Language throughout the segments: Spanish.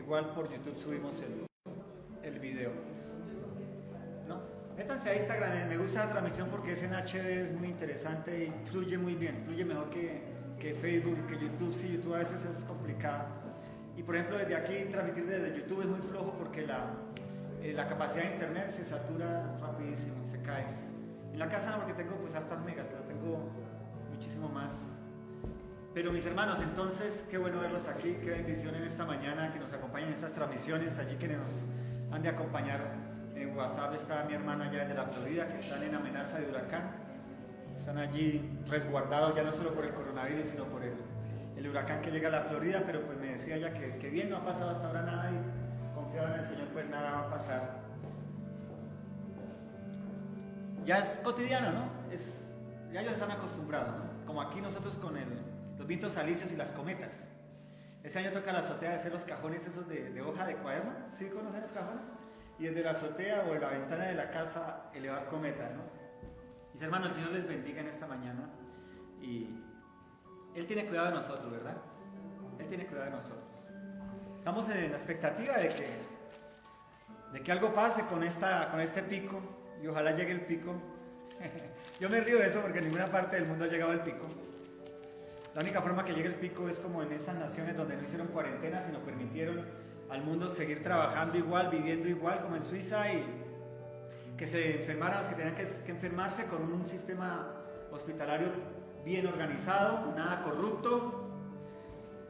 igual por YouTube subimos el video. ¿No? Métanse a Instagram, me gusta la transmisión porque es en HD, es muy interesante y fluye muy bien, fluye mejor que Facebook y que YouTube. Sí, YouTube a veces es complicado. Y por ejemplo, desde aquí transmitir desde YouTube es muy flojo porque la capacidad de internet se satura rapidísimo, se cae. En la casa no, porque tengo pues hartas megas, pero tengo muchísimo más. Pero mis hermanos, entonces, qué bueno verlos aquí, qué bendición en esta mañana, que nos acompañen en estas transmisiones, allí que nos han de acompañar en WhatsApp. Está mi hermana allá desde la Florida, que están en amenaza de huracán. Están allí resguardados ya no solo por el coronavirus, sino por el huracán que llega a la Florida, pero pues me decía ella que bien, no ha pasado hasta ahora nada y confiaba en el Señor, pues nada va a pasar. Ya es cotidiano, ¿no? Ya ellos están acostumbrados, ¿no? Como aquí nosotros con los vientos alisios y las cometas. Ese año toca la azotea de hacer los cajones esos de hoja de cuaderno, ¿sí conocen los cajones? Y desde la azotea o en la ventana de la casa elevar cometas, ¿no? Mis hermanos, el Señor les bendiga en esta mañana y Él tiene cuidado de nosotros, ¿verdad? Él tiene cuidado de nosotros. Estamos en la expectativa de que algo pase con este pico y ojalá llegue el pico. Yo me río de eso porque en ninguna parte del mundo ha llegado el pico. La única forma que llegue el pico es como en esas naciones donde no hicieron cuarentena, sino permitieron al mundo seguir trabajando igual, viviendo igual, como en Suiza, y que se enfermaran los que tenían que enfermarse con un sistema hospitalario bien organizado, nada corrupto,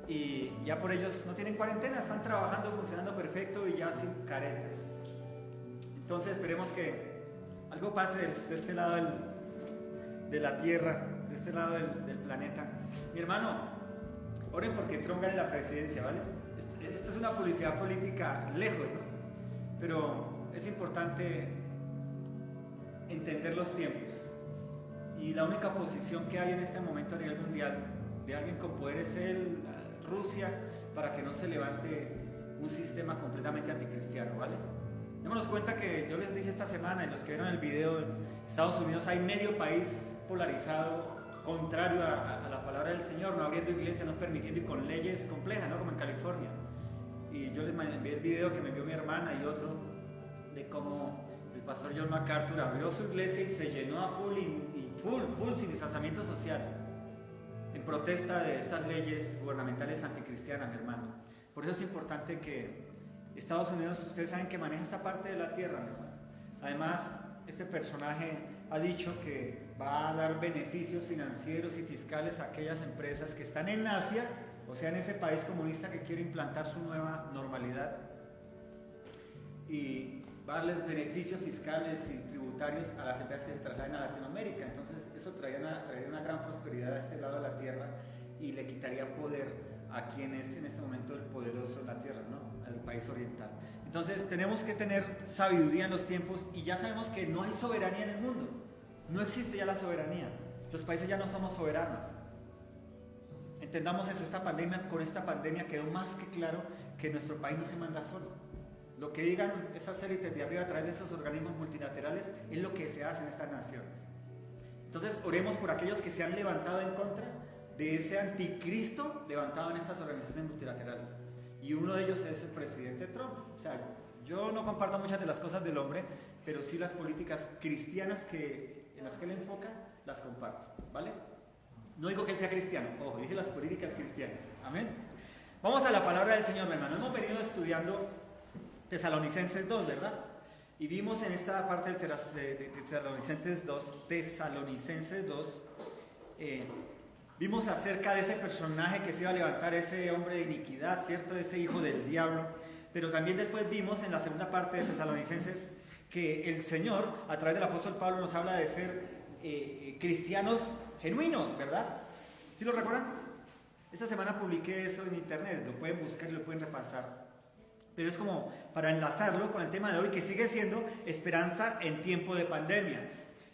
y ya por ellos no tienen cuarentena, están trabajando, funcionando perfecto y ya sin caretas. Entonces esperemos que algo pase de este lado de la Tierra, de este lado del planeta. Mi hermano, oren porque Trump gane la presidencia, ¿vale? Esto es una publicidad política lejos, ¿no? Pero es importante entender los tiempos. Y la única oposición que hay en este momento a nivel mundial de alguien con poder es Rusia, para que no se levante un sistema completamente anticristiano, ¿vale? Démonos cuenta que yo les dije esta semana, y los que vieron el video, en Estados Unidos hay medio país polarizado, contrario a la palabra del Señor, no abriendo iglesias, no permitiendo y con leyes complejas, ¿no? Como en California. Y yo les envié el video que me envió mi hermana y otro, de cómo el pastor John MacArthur abrió su iglesia y se llenó a full, full, sin distanciamiento social, en protesta de estas leyes gubernamentales anticristianas, mi hermano. Por eso es importante que Estados Unidos, ustedes saben que maneja esta parte de la tierra, mi hermano. Además, este personaje ha dicho que va a dar beneficios financieros y fiscales a aquellas empresas que están en Asia, o sea, en ese país comunista que quiere implantar su nueva normalidad, y va a darles beneficios fiscales y tributarios a las empresas que se trasladen a Latinoamérica. Entonces eso traería una gran prosperidad a este lado de la tierra y le quitaría poder a quien es en este momento el poderoso en la tierra, ¿no? Al país oriental. Entonces tenemos que tener sabiduría en los tiempos y ya sabemos que no hay soberanía en el mundo. No existe ya la soberanía. Los países ya no somos soberanos. Entendamos eso, con esta pandemia quedó más que claro que nuestro país no se manda solo. Lo que digan esas élites de arriba a través de esos organismos multilaterales es lo que se hace en estas naciones. Entonces oremos por aquellos que se han levantado en contra de ese anticristo levantado en estas organizaciones multilaterales. Y uno de ellos es el presidente Trump. O sea, yo no comparto muchas de las cosas del hombre, pero sí las políticas cristianas en las que él enfoca, las comparto, ¿vale? No digo que él sea cristiano, ojo, dije las políticas cristianas. Amén. Vamos a la palabra del Señor, mi hermano. Hemos venido estudiando Tesalonicenses 2, ¿verdad? Y vimos en esta parte de Tesalonicenses 2, vimos acerca de ese personaje que se iba a levantar, ese hombre de iniquidad, ¿cierto? Ese hijo del diablo. Pero también después vimos en la segunda parte de Tesalonicenses que el Señor, a través del apóstol Pablo, nos habla de ser cristianos genuinos, ¿verdad? ¿Sí lo recuerdan? Esta semana publiqué eso en internet, lo pueden buscar y lo pueden repasar. Pero es como para enlazarlo con el tema de hoy, que sigue siendo esperanza en tiempo de pandemia.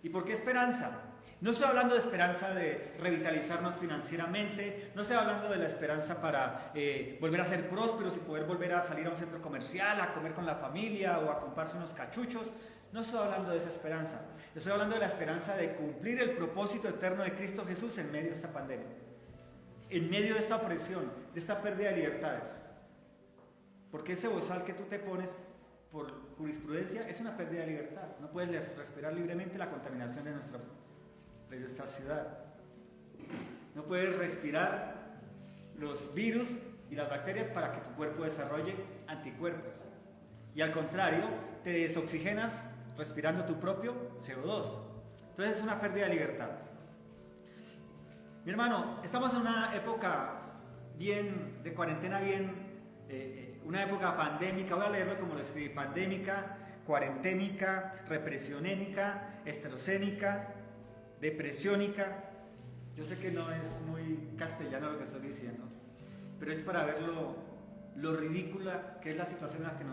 ¿Y por qué esperanza? No estoy hablando de esperanza de revitalizarnos financieramente, no estoy hablando de la esperanza para volver a ser prósperos y poder volver a salir a un centro comercial, a comer con la familia o a comprarse unos cachuchos. No estoy hablando de esa esperanza. Estoy hablando de la esperanza de cumplir el propósito eterno de Cristo Jesús en medio de esta pandemia, en medio de esta opresión, de esta pérdida de libertades. Porque ese bozal que tú te pones por jurisprudencia es una pérdida de libertad. No puedes respirar libremente la contaminación de nuestra ciudad. No puedes respirar los virus y las bacterias para que tu cuerpo desarrolle anticuerpos. Y al contrario, te desoxigenas respirando tu propio CO2. Entonces es una pérdida de libertad. Mi hermano, estamos en una época de cuarentena una época pandémica. Voy a leerlo como lo escribí: pandémica, cuarenténica, represionénica, estrocénica, depresiónica. Yo sé que no es muy castellano lo que estoy diciendo, pero es para ver lo ridícula que es la situación en la que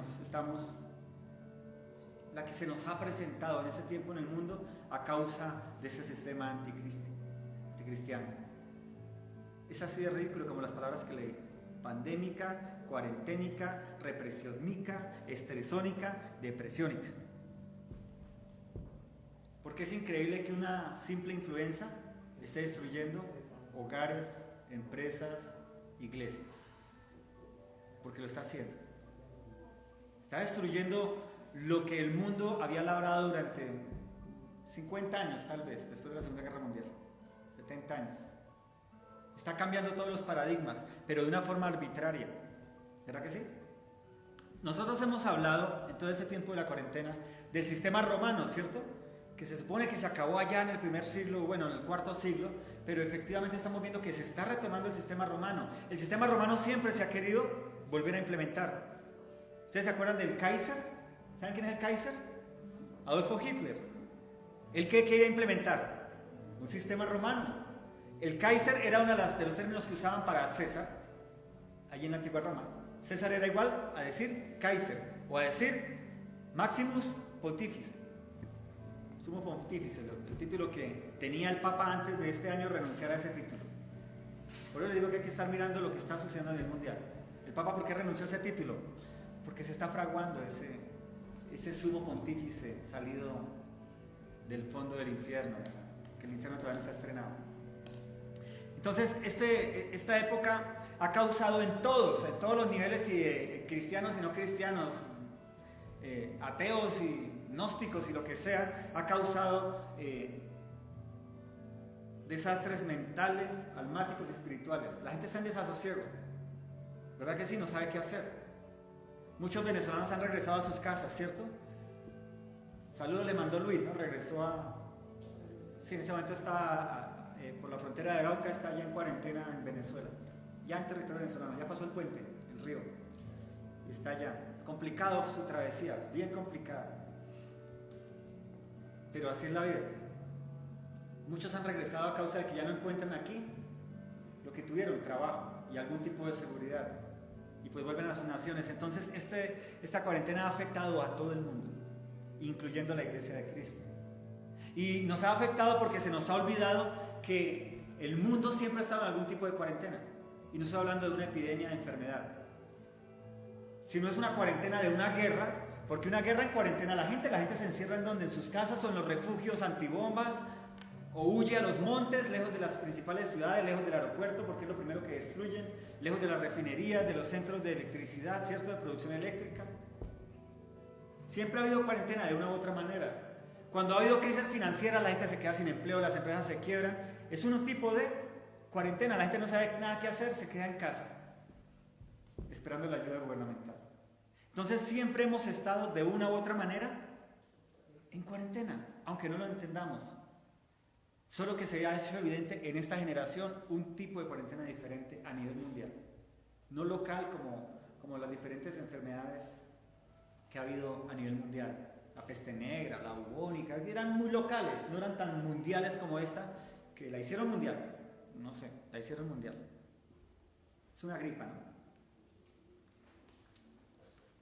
la que se nos ha presentado en ese tiempo en el mundo a causa de ese sistema anticristiano. Es así de ridículo como las palabras que leí: pandémica, cuarenténica, represiónica, estresónica, depresiónica. Porque es increíble que una simple influenza esté destruyendo hogares, empresas, iglesias. Porque lo está haciendo. Está destruyendo lo que el mundo había labrado durante 50 años, tal vez, después de la Segunda Guerra Mundial, 70 años. Está cambiando todos los paradigmas, pero de una forma arbitraria. ¿Verdad que sí? Nosotros hemos hablado en todo este tiempo de la cuarentena del sistema romano, ¿cierto? Que se supone que se acabó allá en el primer siglo, bueno, en el cuarto siglo, pero efectivamente estamos viendo que se está retomando el sistema romano. El sistema romano siempre se ha querido volver a implementar. ¿Ustedes se acuerdan del Kaiser? ¿Saben quién es el Kaiser? Adolfo Hitler. ¿El qué quería implementar? Un sistema romano. El Kaiser era uno de los términos que usaban para César, allí en la antigua Roma. César era igual a decir Kaiser, o a decir Maximus Pontifice, Sumo Pontífice, el título que tenía el Papa antes de este año renunciar a ese título. Por eso digo que hay que estar mirando lo que está sucediendo en el mundial. ¿El Papa por qué renunció a ese título? Porque se está fraguando ese Sumo Pontífice salido del fondo del infierno, que el infierno todavía no se ha estrenado. Entonces, esta época ha causado en todos los niveles, cristianos y no cristianos, ateos y gnósticos y lo que sea, ha causado desastres mentales, almáticos y espirituales. La gente está en desasosiego, ¿verdad que sí? No sabe qué hacer. Muchos venezolanos han regresado a sus casas, ¿cierto? Saludos le mandó Luis, ¿no? Regresó sí, en ese momento está por la frontera de Arauca, está allá en cuarentena en Venezuela, ya en territorio venezolano, ya pasó el puente, el río, y está allá. Complicado su travesía, bien complicada, pero así es la vida. Muchos han regresado a causa de que ya no encuentran aquí lo que tuvieron, trabajo y algún tipo de seguridad, y pues vuelven a sus naciones. Entonces esta cuarentena ha afectado a todo el mundo, incluyendo a la Iglesia de Cristo. Y nos ha afectado porque se nos ha olvidado que el mundo siempre ha estado en algún tipo de cuarentena. Y no estoy hablando de una epidemia de enfermedad, sino es una cuarentena de una guerra, porque una guerra en cuarentena la gente se encierra en donde, en sus casas o en los refugios antibombas, o huye a los montes, lejos de las principales ciudades, lejos del aeropuerto, porque es lo primero que destruyen, lejos de las refinerías, de los centros de electricidad, ¿cierto?, de producción eléctrica. Siempre ha habido cuarentena de una u otra manera. Cuando ha habido crisis financieras, la gente se queda sin empleo, las empresas se quiebran. Es un tipo de cuarentena, la gente no sabe nada que hacer, se queda en casa, esperando la ayuda gubernamental. Entonces siempre hemos estado de una u otra manera en cuarentena, aunque no lo entendamos. Solo que se ha hecho evidente en esta generación un tipo de cuarentena diferente a nivel mundial. No local como las diferentes enfermedades que ha habido a nivel mundial. La peste negra, la bubónica, eran muy locales, no eran tan mundiales como esta, que la hicieron mundial. No sé, la hicieron mundial. Es una gripa, ¿no?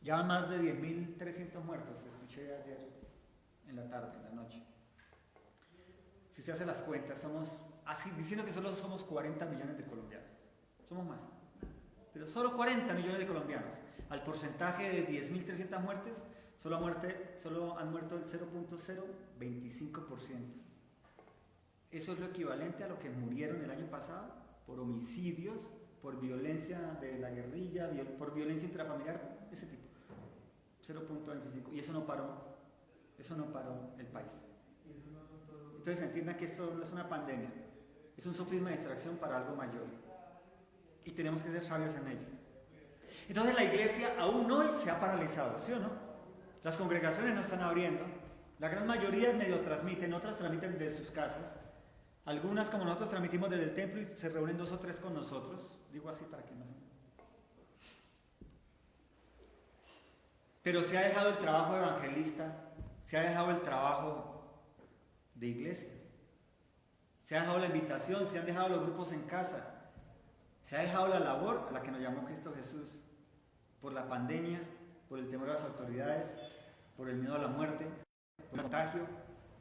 Ya van más de 10.300 muertos, escuché ayer en la tarde, en la noche. Si usted hace las cuentas, somos, así diciendo que solo somos 40 millones de colombianos. Somos más, pero solo 40 millones de colombianos. Al porcentaje de 10.300 muertes, solo han muerto el 0.025%. Eso es lo equivalente a lo que murieron el año pasado por homicidios por violencia de la guerrilla, por violencia intrafamiliar, ese tipo. 0.25. Y eso no paró el país. Entonces entiendan que esto no es una pandemia, es un sofisma de distracción para algo mayor. Y tenemos que ser sabios en ello. Entonces la iglesia aún hoy se ha paralizado, ¿sí o no? Las congregaciones no están abriendo, la gran mayoría medio transmiten, otras transmiten desde sus casas. Algunas, como nosotros, transmitimos desde el templo y se reúnen 2 o 3 con nosotros. Digo así para que no se... Pero se ha dejado el trabajo evangelista, se ha dejado el trabajo de iglesia, se ha dejado la invitación, se han dejado los grupos en casa, se ha dejado la labor a la que nos llamó Cristo Jesús, por la pandemia, por el temor a las autoridades, por el miedo a la muerte, por el contagio,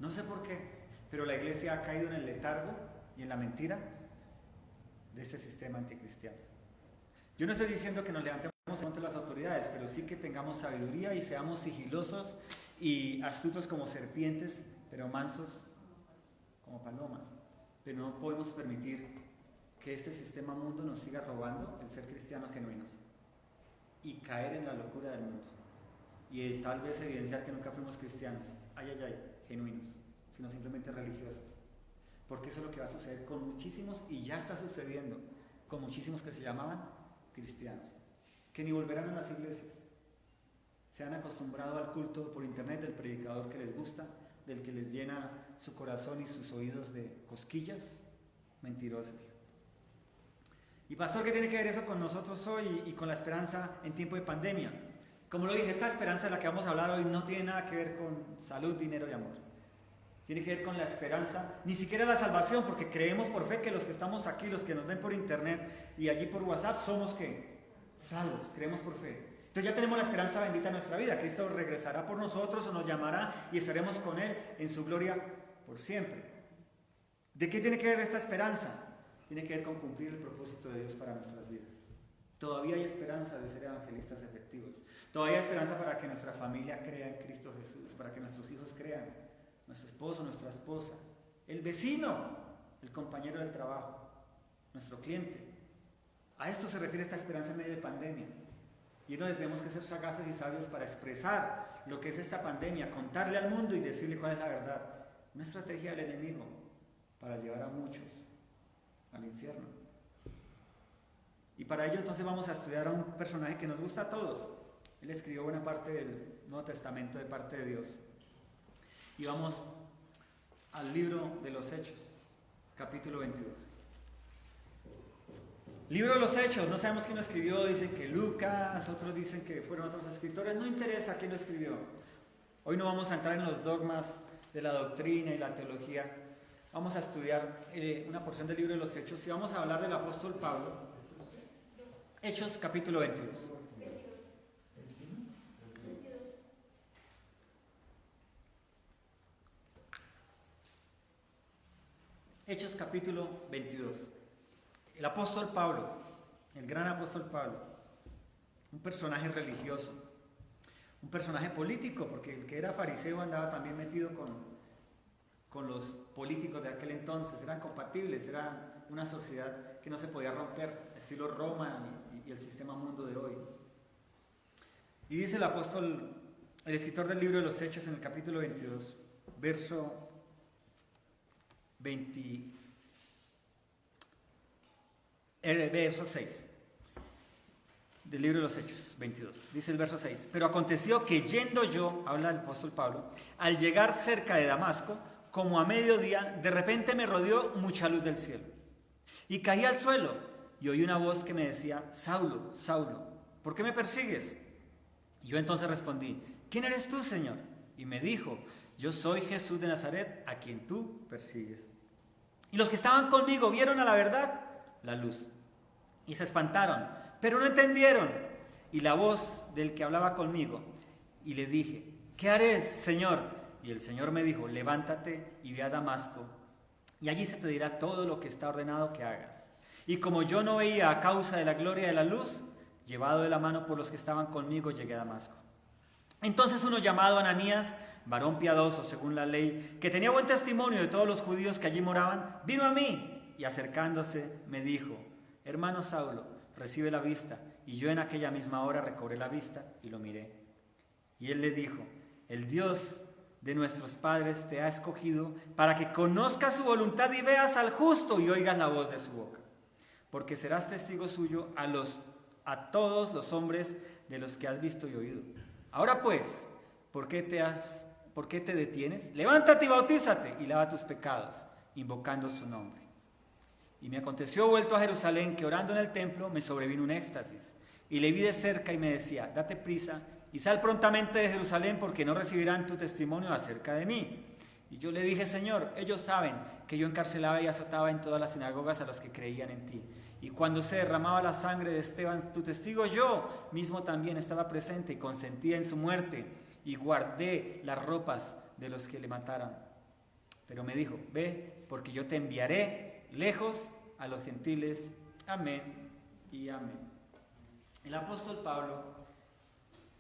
no sé por qué, pero la iglesia ha caído en el letargo y en la mentira de este sistema anticristiano. Yo no estoy diciendo que nos levantemos contra las autoridades, pero sí que tengamos sabiduría y seamos sigilosos y astutos como serpientes, pero mansos como palomas. Pero no podemos permitir que este sistema mundo nos siga robando el ser cristianos genuinos y caer en la locura del mundo y tal vez evidenciar que nunca fuimos cristianos, genuinos, sino simplemente religiosos, porque eso es lo que va a suceder con muchísimos, y ya está sucediendo con muchísimos que se llamaban cristianos, que ni volverán a las iglesias, se han acostumbrado al culto por internet del predicador que les gusta, del que les llena su corazón y sus oídos de cosquillas mentirosas. Y pastor, ¿qué tiene que ver eso con nosotros hoy y con la esperanza en tiempo de pandemia? Como lo dije, esta esperanza de la que vamos a hablar hoy no tiene nada que ver con salud, dinero y amor. Tiene que ver con la esperanza, ni siquiera la salvación, porque creemos por fe que los que estamos aquí, los que nos ven por internet y allí por WhatsApp, somos ¿qué? Salvos, creemos por fe. Entonces ya tenemos la esperanza bendita en nuestra vida. Cristo regresará por nosotros o nos llamará y estaremos con Él en su gloria por siempre. ¿De qué tiene que ver esta esperanza? Tiene que ver con cumplir el propósito de Dios para nuestras vidas. Todavía hay esperanza de ser evangelistas efectivos. Todavía hay esperanza para que nuestra familia crea en Cristo Jesús, para que nuestros hijos crean, nuestro esposo, nuestra esposa, el vecino, el compañero del trabajo, nuestro cliente. A esto se refiere esta esperanza en medio de pandemia. Y entonces tenemos que ser sagaces y sabios para expresar lo que es esta pandemia, contarle al mundo y decirle cuál es la verdad. Una estrategia del enemigo para llevar a muchos al infierno. Y para ello entonces vamos a estudiar a un personaje que nos gusta a todos. Él escribió buena parte del Nuevo Testamento de parte de Dios. Y vamos al libro de los Hechos, capítulo 22. Libro de los Hechos, no sabemos quién lo escribió, dicen que Lucas, otros dicen que fueron otros escritores, no interesa quién lo escribió. Hoy no vamos a entrar en los dogmas de la doctrina y la teología. Vamos a estudiar una porción del libro de los Hechos y vamos a hablar del apóstol Pablo. Hechos capítulo 22. Hechos capítulo 22. El apóstol Pablo, el gran apóstol Pablo, un personaje religioso, un personaje político, porque el que era fariseo andaba también metido con los políticos de aquel entonces, eran compatibles, era una sociedad que no se podía romper, estilo Roma y el sistema mundo de hoy. Y dice el apóstol, el escritor del libro de los Hechos en el capítulo 22, verso 6 del libro de los Hechos 22, dice el verso 6: pero aconteció que yendo yo, habla el apóstol Pablo, al llegar cerca de Damasco, como a mediodía, de repente me rodeó mucha luz del cielo, y caí al suelo, y oí una voz que me decía: Saulo, Saulo, ¿por qué me persigues? Y yo entonces respondí: ¿quién eres tú, Señor? Y me dijo: yo soy Jesús de Nazaret, a quien tú persigues. Y los que estaban conmigo vieron a la verdad la luz, y se espantaron, pero no entendieron. Y la voz del que hablaba conmigo, y le dije: ¿qué haré, Señor? Y el Señor me dijo: levántate y ve a Damasco, y allí se te dirá todo lo que está ordenado que hagas. Y como yo no veía a causa de la gloria de la luz, llevado de la mano por los que estaban conmigo, llegué a Damasco. Entonces uno llamado Ananías, varón piadoso según la ley, que tenía buen testimonio de todos los judíos que allí moraban, vino a mí y acercándose me dijo: hermano Saulo, recibe la vista. Y yo en aquella misma hora recobré la vista y lo miré. Y él le dijo, el Dios de nuestros padres te ha escogido para que conozcas su voluntad y veas al justo y oigas la voz de su boca. Porque serás testigo suyo a todos los hombres de los que has visto y oído. Ahora pues, ¿por qué te detienes? Levántate y bautízate y lava tus pecados, invocando su nombre. Y me aconteció, vuelto a Jerusalén, que orando en el templo me sobrevino un éxtasis. Y le vi de cerca y me decía, date prisa y sal prontamente de Jerusalén, porque no recibirán tu testimonio acerca de mí. Y yo le dije, Señor, ellos saben que yo encarcelaba y azotaba en todas las sinagogas a los que creían en ti. Y cuando se derramaba la sangre de Esteban, tu testigo, yo mismo también estaba presente y consentía en su muerte, y guardé las ropas de los que le mataron. Pero me dijo, ve, porque yo te enviaré lejos a los gentiles. Amén y amén. El apóstol Pablo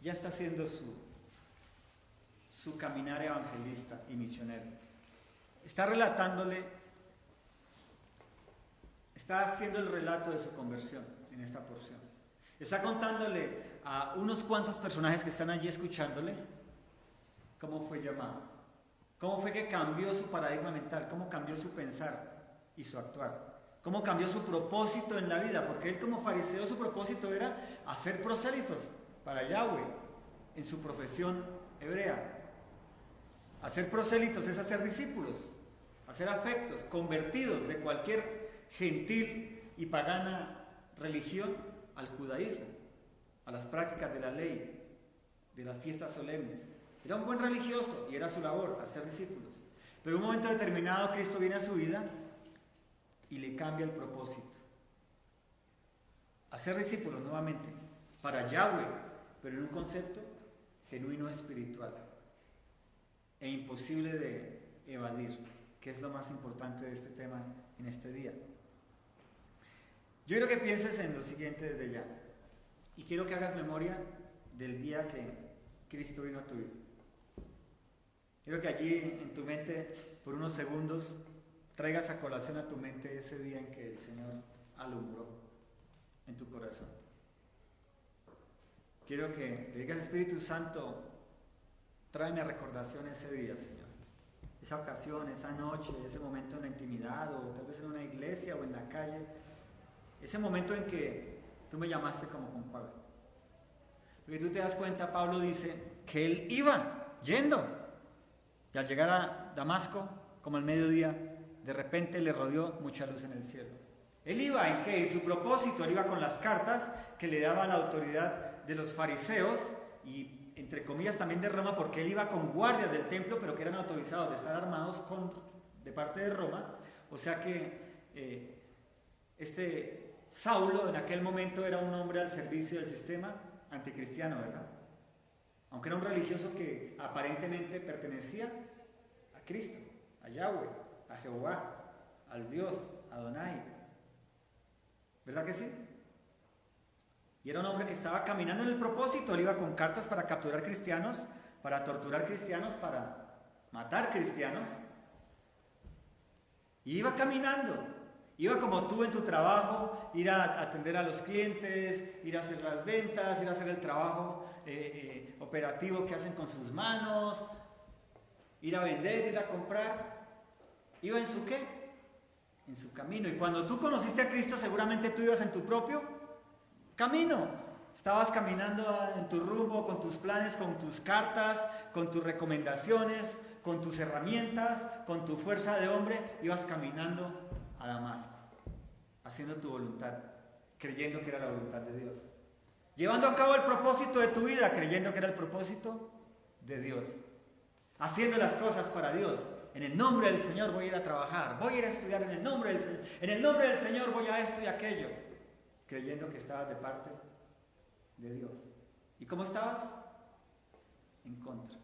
ya está haciendo su caminar evangelista y misionero. Está haciendo el relato de su conversión en esta porción. Está contándole a unos cuantos personajes que están allí escuchándole cómo fue llamado, cómo fue que cambió su paradigma mental, cómo cambió su pensar y su actuar, cómo cambió su propósito en la vida, porque él como fariseo su propósito era hacer prosélitos para Yahweh en su profesión hebrea. Hacer prosélitos es hacer discípulos, hacer afectos, convertidos de cualquier gentil y pagana religión al judaísmo, a las prácticas de la ley, de las fiestas solemnes. Era un buen religioso y era su labor, hacer discípulos. Pero en un momento determinado Cristo viene a su vida y le cambia el propósito. Hacer discípulos nuevamente, para Yahweh, pero en un concepto genuino espiritual e imposible de evadir, que es lo más importante de este tema en este día. Yo quiero que pienses en lo siguiente desde ya, y quiero que hagas memoria del día que Cristo vino a tu vida. Quiero que allí en tu mente, por unos segundos, traigas a colación a tu mente ese día en que el Señor alumbró en tu corazón. Quiero que le digas, Espíritu Santo, tráeme a recordación ese día, Señor. Esa ocasión, esa noche, ese momento en la intimidad, o tal vez en una iglesia o en la calle. Ese momento en que tú me llamaste como compadre. Porque tú te das cuenta, Pablo dice que él iba yendo. Y al llegar a Damasco, como al mediodía, de repente le rodeó mucha luz en el cielo. Él iba en qué? En su propósito, él iba con las cartas que le daba la autoridad de los fariseos y entre comillas también de Roma, porque él iba con guardias del templo, pero que eran autorizados de estar armados de parte de Roma. O sea que este Saulo en aquel momento era un hombre al servicio del sistema anticristiano, ¿verdad? Aunque era un religioso que aparentemente pertenecía a Cristo, a Yahweh, a Jehová, al Dios, Adonai. ¿Verdad que sí? Y era un hombre que estaba caminando en el propósito. Él iba con cartas para capturar cristianos, para torturar cristianos, para matar cristianos. Y iba caminando. Iba como tú en tu trabajo, ir a atender a los clientes, ir a hacer las ventas, ir a hacer el trabajo operativo que hacen con sus manos, ir a vender, ir a comprar. ¿Iba en su qué? En su camino. Y cuando tú conociste a Cristo, seguramente tú ibas en tu propio camino. Estabas caminando en tu rumbo, con tus planes, con tus cartas, con tus recomendaciones, con tus herramientas, con tu fuerza de hombre. Ibas caminando a Damasco, haciendo tu voluntad, creyendo que era la voluntad de Dios. Llevando a cabo el propósito de tu vida, creyendo que era el propósito de Dios. Haciendo las cosas para Dios. En el nombre del Señor voy a ir a trabajar, voy a ir a estudiar en el nombre del Señor. En el nombre del Señor voy a esto y aquello. Creyendo que estabas de parte de Dios. ¿Y cómo estabas? En contra.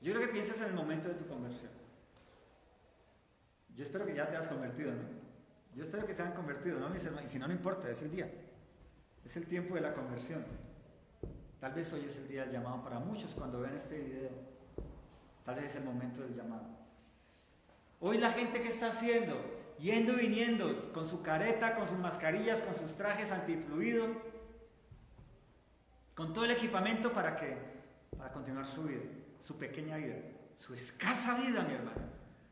Yo creo que piensas en el momento de tu conversión. Yo espero que ya te has convertido, ¿no? Yo espero que se hayan convertido, ¿no, mis hermanos? Y si no, no importa, es el día. Es el tiempo de la conversión. Tal vez hoy es el día del llamado para muchos cuando vean este video. Tal vez es el momento del llamado. Hoy la gente que está haciendo yendo y viniendo, con su careta, con sus mascarillas, con sus trajes antifluido, con todo el equipamiento para continuar su vida, su pequeña vida, su escasa vida, mi hermano,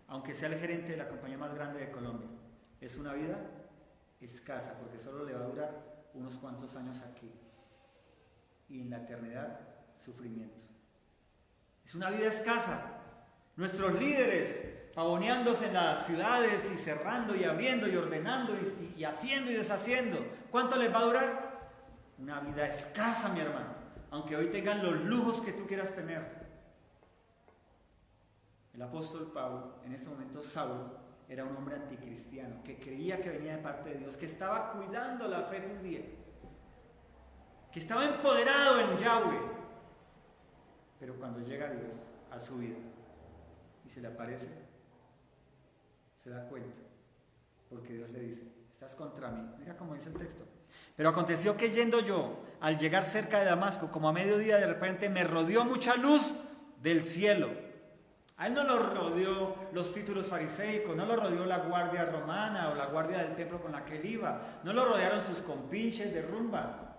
aunque sea el gerente de la compañía más grande de Colombia. Es una vida escasa, porque solo le va a durar unos cuantos años aquí, y en la eternidad, sufrimiento. Es una vida escasa. Nuestros líderes pavoneándose en las ciudades y cerrando y abriendo y ordenando y haciendo y deshaciendo. ¿Cuánto les va a durar? Una vida escasa, mi hermano, aunque hoy tengan los lujos que tú quieras tener. El apóstol Pablo, en ese momento Saulo, era un hombre anticristiano, que creía que venía de parte de Dios, que estaba cuidando la fe judía, que estaba empoderado en Yahweh. Pero cuando llega Dios a su vida y se le aparece, se da cuenta, porque Dios le dice: estás contra mí. Mira cómo dice el texto. Pero aconteció que yendo yo, al llegar cerca de Damasco, como a mediodía, de repente me rodeó mucha luz del cielo. A él no lo rodeó los títulos fariseicos, no lo rodeó la guardia romana o la guardia del templo con la que él iba, no lo rodearon sus compinches de rumba.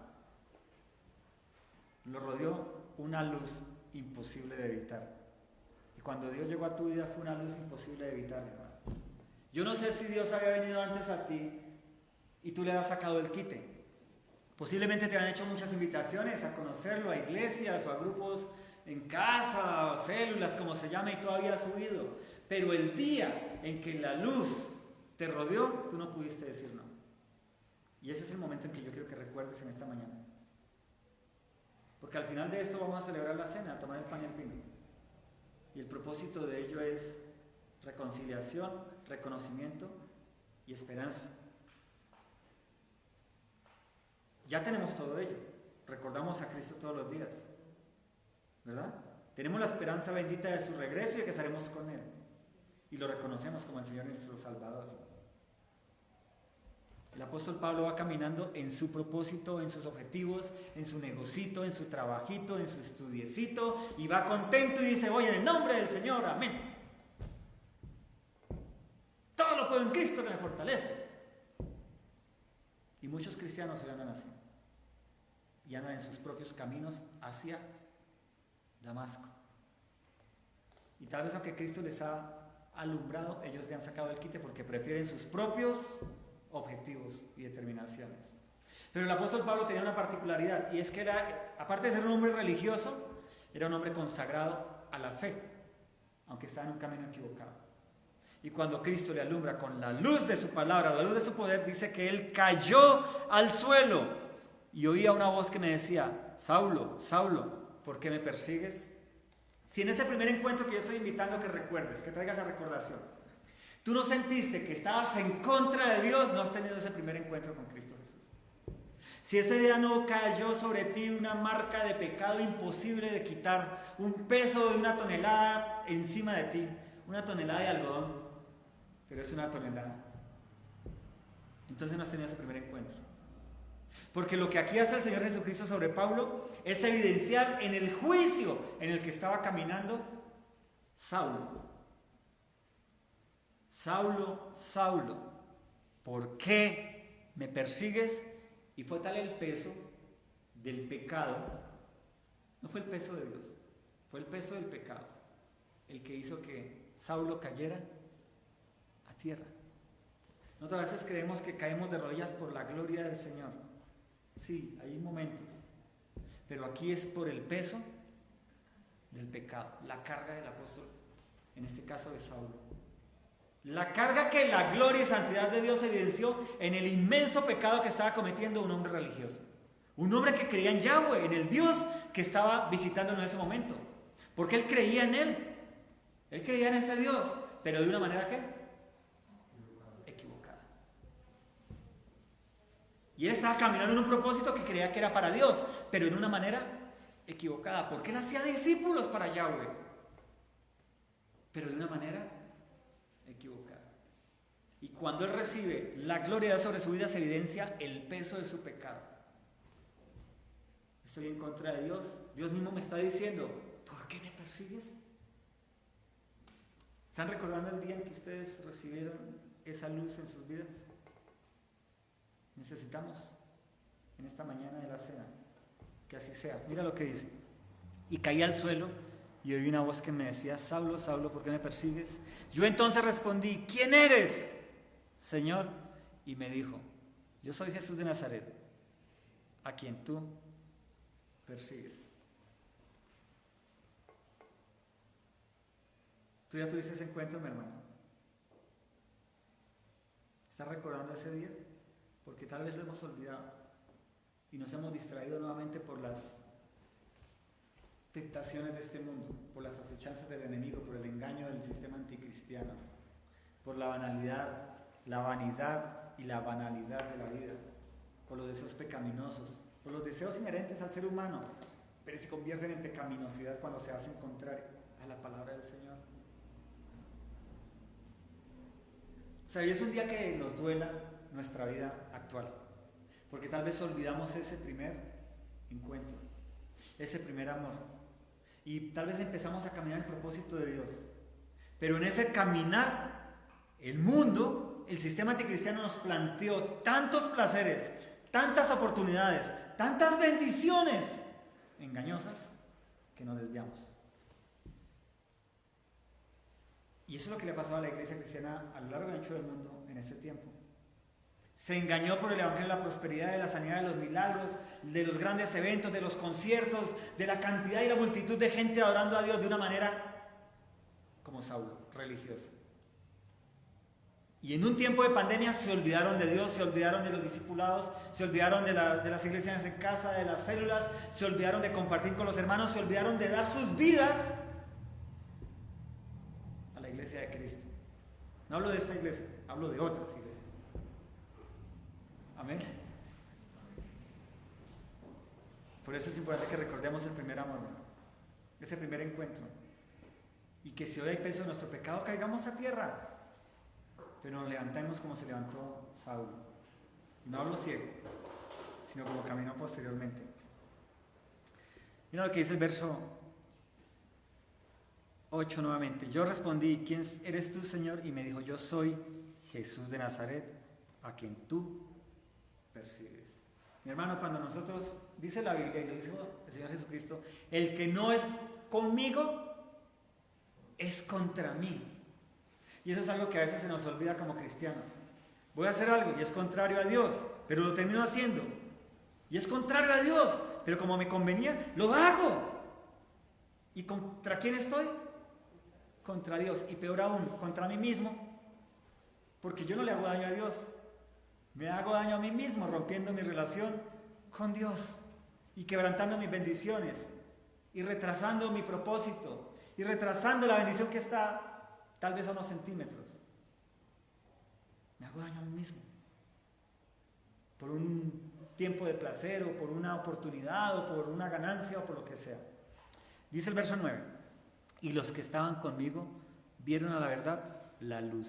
Lo rodeó una luz imposible de evitar. Y cuando Dios llegó a tu vida fue una luz imposible de evitar, hermano. Yo no sé si Dios había venido antes a ti y tú le has sacado el quite. Posiblemente te han hecho muchas invitaciones a conocerlo, a iglesias o a grupos en casa, o células, como se llama, y tú habías huido. Pero el día en que la luz te rodeó, tú no pudiste decir no. Y ese es el momento en que yo quiero que recuerdes en esta mañana. Porque al final de esto vamos a celebrar la cena, a tomar el pan y el vino. Y el propósito de ello es reconciliación, reconocimiento y esperanza. Ya tenemos todo ello. Recordamos a Cristo todos los días, ¿verdad? Tenemos la esperanza bendita de su regreso y de que estaremos con Él. Y lo reconocemos como el Señor nuestro Salvador. El apóstol Pablo va caminando en su propósito, en sus objetivos, en su negocito, en su trabajito, en su estudiecito, y va contento y dice: voy en el nombre del Señor, amén. Todo lo puedo en Cristo que me fortalece. Y muchos cristianos se andan así. Y andan en sus propios caminos hacia Damasco. Y tal vez aunque Cristo les ha alumbrado, ellos le han sacado el quite porque prefieren sus propios objetivos y determinaciones. Pero el apóstol Pablo tenía una particularidad, y es que era, aparte de ser un hombre religioso, era un hombre consagrado a la fe, aunque estaba en un camino equivocado. Y cuando Cristo le alumbra con la luz de su palabra, la luz de su poder, dice que él cayó al suelo y oía una voz que me decía: Saulo, Saulo, ¿por qué me persigues? Si en ese primer encuentro que yo estoy invitando a que recuerdes, que traigas a recordación, tú no sentiste que estabas en contra de Dios, no has tenido ese primer encuentro con Cristo Jesús. Si ese día no cayó sobre ti una marca de pecado imposible de quitar, un peso de 1 tonelada encima de ti, 1 tonelada de algodón, pero es 1 tonelada, entonces no has tenido ese primer encuentro. Porque lo que aquí hace el Señor Jesucristo sobre Pablo es evidenciar en el juicio en el que estaba caminando Saulo. Saulo, Saulo, ¿por qué me persigues? Y fue tal el peso del pecado, no fue el peso de Dios, fue el peso del pecado, el que hizo que Saulo cayera a tierra. Nosotros a veces creemos que caemos de rodillas por la gloria del Señor. Sí, hay momentos, pero aquí es por el peso del pecado, la carga del apóstol, en este caso de Saulo. La carga que la gloria y santidad de Dios evidenció en el inmenso pecado que estaba cometiendo un hombre religioso. Un hombre que creía en Yahweh, en el Dios que estaba visitándolo en ese momento. Porque él creía en él. Él creía en ese Dios, pero de una manera ¿qué? Equivocada. Y él estaba caminando en un propósito que creía que era para Dios, pero en una manera equivocada. Porque él hacía discípulos para Yahweh, pero de una manera equivocada. Y cuando él recibe la gloria de Dios sobre su vida, se evidencia el peso de su pecado. Estoy en contra de Dios. Dios mismo me está diciendo: ¿por qué me persigues? ¿Están recordando el día en que ustedes recibieron esa luz en sus vidas? Necesitamos en esta mañana de la cena que así sea. Mira lo que dice: y caí al suelo y oí una voz que me decía: Saulo, Saulo, ¿por qué me persigues? Yo entonces respondí: ¿quién eres, Señor? Y me dijo: yo soy Jesús de Nazaret, a quien tú persigues. ¿Tú ya tuviste ese encuentro, mi hermano? ¿Estás recordando ese día? Porque tal vez lo hemos olvidado y nos hemos distraído nuevamente por las tentaciones de este mundo, por las acechanzas del enemigo, por el engaño del sistema anticristiano, por la banalidad, la vanidad y la banalidad de la vida, por los deseos pecaminosos, por los deseos inherentes al ser humano, pero se convierten en pecaminosidad cuando se hacen contrario a la palabra del Señor. O sea, hoy es un día que nos duela nuestra vida actual, porque tal vez olvidamos ese primer encuentro, ese primer amor, y tal vez empezamos a caminar en el propósito de Dios, pero en ese caminar, el mundo, el sistema anticristiano nos planteó tantos placeres, tantas oportunidades, tantas bendiciones engañosas que nos desviamos. Y eso es lo que le pasó a la iglesia cristiana a lo largo y ancho del mundo en este tiempo. Se engañó por el evangelio de la prosperidad, de la sanidad, de los milagros, de los grandes eventos, de los conciertos, de la cantidad y la multitud de gente adorando a Dios de una manera como Saulo, religiosa. Y en un tiempo de pandemia se olvidaron de Dios, se olvidaron de los discipulados, se olvidaron de las iglesias en casa, de las células, se olvidaron de compartir con los hermanos, se olvidaron de dar sus vidas a la iglesia de Cristo. No hablo de esta iglesia, hablo de otras iglesias. Amén. Por eso es importante que recordemos el primer amor, ese primer encuentro. Y que si hoy hay peso de nuestro pecado, caigamos a tierra. Pero nos levantemos como se levantó Saulo. No hablo ciego, sino como caminó posteriormente. Mira lo que dice el verso 8 nuevamente. Yo respondí: ¿quién eres tú, Señor? Y me dijo: yo soy Jesús de Nazaret, a quien tú persigues. Mi hermano, cuando nosotros, dice la Biblia y lo dice el Señor Jesucristo, el que no es conmigo es contra mí. Y eso es algo que a veces se nos olvida como cristianos. Voy a hacer algo y es contrario a Dios, pero lo termino haciendo. Y es contrario a Dios, pero como me convenía, lo hago. ¿Y contra quién estoy? Contra Dios. Y peor aún, contra mí mismo. Porque yo no le hago daño a Dios. Me hago daño a mí mismo, rompiendo mi relación con Dios. Y quebrantando mis bendiciones. Y retrasando mi propósito. Y retrasando la bendición que está tal vez a unos centímetros. Me hago daño a mí mismo. Por un tiempo de placer, o por una oportunidad, o por una ganancia, o por lo que sea. Dice el verso 9. Y los que estaban conmigo vieron a la verdad la luz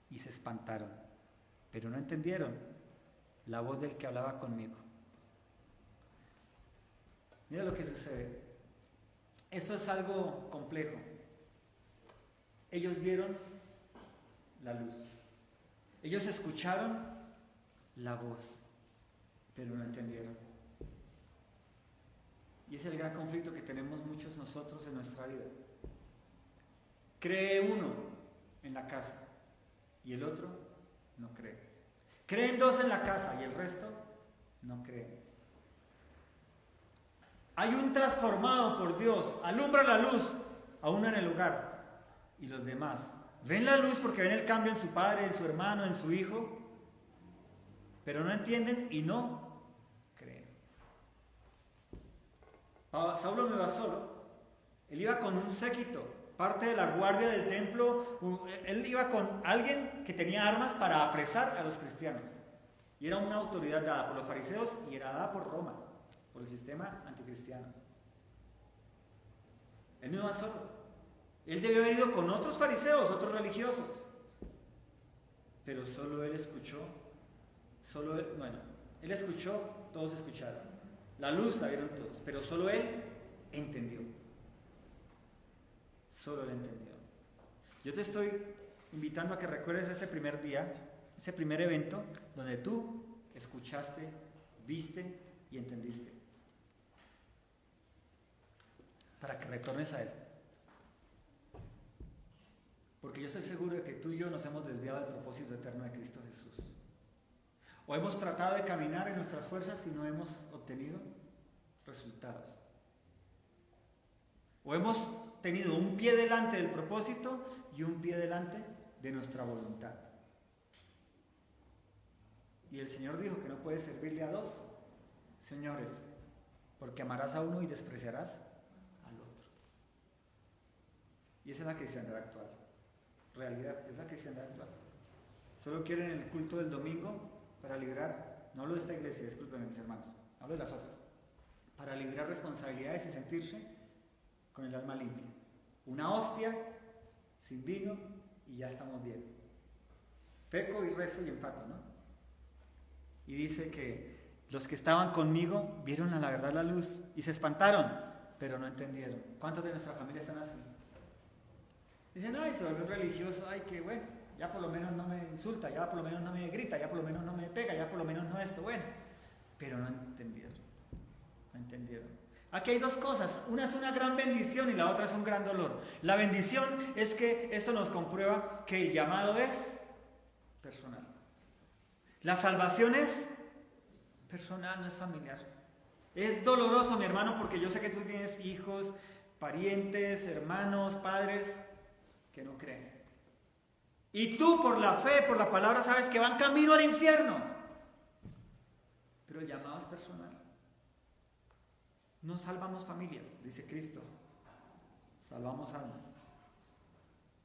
y se espantaron, pero no entendieron la voz del que hablaba conmigo. Mira lo que sucede. Esto es algo complejo. Ellos vieron la luz. Ellos escucharon la voz, pero no entendieron. Y es el gran conflicto que tenemos muchos nosotros en nuestra vida. Cree uno en la casa y el otro no cree. Creen dos en la casa y el resto no creen. Hay un transformado por Dios, alumbra la luz a uno en el hogar. Y los demás ven la luz porque ven el cambio en su padre, en su hermano, en su hijo, pero no entienden y no creen. Saulo no iba solo, él iba con un séquito, parte de la guardia del templo. Él iba con alguien que tenía armas para apresar a los cristianos, y era una autoridad dada por los fariseos y era dada por Roma, por el sistema anticristiano. Él no iba solo. Él debió haber ido con otros fariseos, otros religiosos. Pero solo él escuchó, él escuchó, todos escucharon. La luz la vieron todos, pero solo él entendió. Solo él entendió. Yo te estoy invitando a que recuerdes ese primer día, ese primer evento donde tú escuchaste, viste y entendiste. Para que retornes a Él. Porque yo estoy seguro de que tú y yo nos hemos desviado del propósito eterno de Cristo Jesús. O hemos tratado de caminar en nuestras fuerzas y no hemos obtenido resultados. O hemos tenido un pie delante del propósito y un pie delante de nuestra voluntad. Y el Señor dijo que no puedes servirle a dos señores, porque amarás a uno y despreciarás al otro. Y esa es la cristiandad actual. Realidad, es la cristiandad actual. Solo quieren el culto del domingo para librar, no hablo de esta iglesia, discúlpenme mis hermanos, hablo de las otras, para librar responsabilidades y sentirse con el alma limpia. Una hostia sin vino y ya estamos bien. Peco y rezo y empato, ¿no? Y dice que los que estaban conmigo vieron a la verdad la luz y se espantaron, pero no entendieron. ¿Cuántos de nuestra familia están así? Dicen, ay, se volvió religioso, ay, qué bueno, ya por lo menos no me insulta, ya por lo menos no me grita, ya por lo menos no me pega, ya por lo menos no esto, bueno. Pero no entendieron, no entendieron. Aquí hay dos cosas, una es una gran bendición y la otra es un gran dolor. La bendición es que esto nos comprueba que el llamado es personal. La salvación es personal, no es familiar. Es doloroso, mi hermano, porque yo sé que tú tienes hijos, parientes, hermanos, padres que no creen. Y tú por la fe, por la palabra, sabes que van camino al infierno. Pero el llamado es personal. No salvamos familias, dice Cristo. Salvamos almas.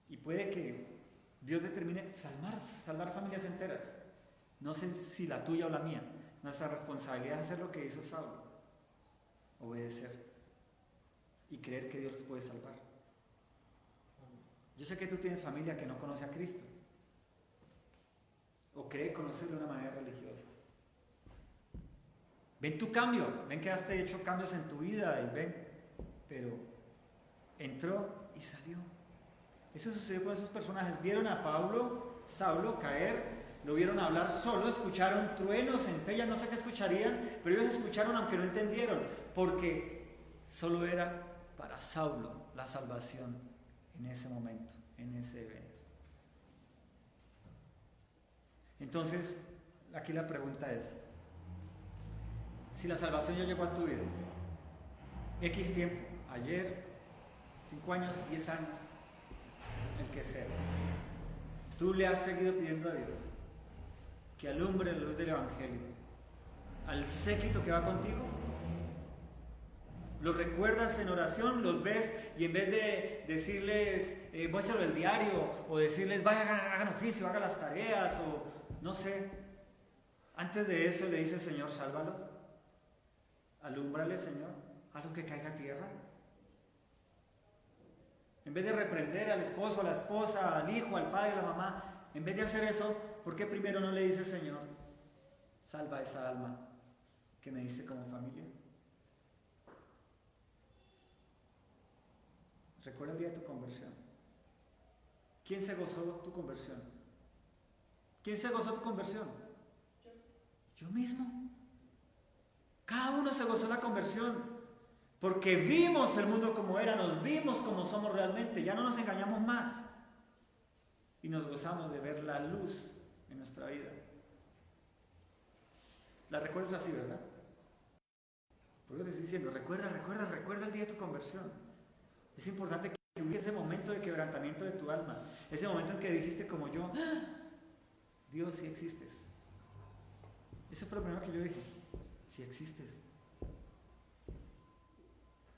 Y puede que Dios determine salvar familias enteras. No sé si la tuya o la mía. Nuestra responsabilidad es hacer lo que hizo Saulo. Obedecer. Y creer que Dios los puede salvar. Yo sé que tú tienes familia que no conoce a Cristo. O cree conocerlo de una manera religiosa. Ven tu cambio. Ven que has hecho cambios en tu vida. Y ven. Pero entró y salió. Eso sucedió con esos personajes. Vieron a Saulo caer. Lo vieron hablar solo, escucharon truenos, centellas, no sé qué escucharían, pero ellos escucharon aunque no entendieron, porque solo era para Saulo la salvación en ese momento, en ese evento. Entonces, aquí la pregunta es, si la salvación ya llegó a tu vida, X tiempo, ayer, 5 años, 10 años, el que sea, tú le has seguido pidiendo a Dios que alumbre la luz del Evangelio al séquito que va contigo. Los recuerdas en oración, los ves y en vez de decirles muéstralo el diario o decirles hagan oficio, hagan las tareas o no sé, antes de eso le dices Señor, sálvalos, alúmbrale Señor, haz lo que caiga a tierra. En vez de reprender al esposo, a la esposa, al hijo, al padre, a la mamá, en vez de hacer eso, ¿por qué primero no le dices, Señor, salva esa alma que me diste como familia? Recuerda el día de tu conversión. ¿Quién se gozó tu conversión? ¿Quién se gozó tu conversión? Yo mismo. Cada uno se gozó la conversión. Porque vimos el mundo como era, nos vimos como somos realmente, ya no nos engañamos más. Y nos gozamos de ver la luz en nuestra vida. La recuerdas así, ¿verdad? Por eso te estoy diciendo, recuerda el día de tu conversión. Es importante que hubiera ese momento de quebrantamiento de tu alma, ese momento en que dijiste como yo, ¡ah! Dios, sí existes. Eso fue lo primero que yo dije, sí existes.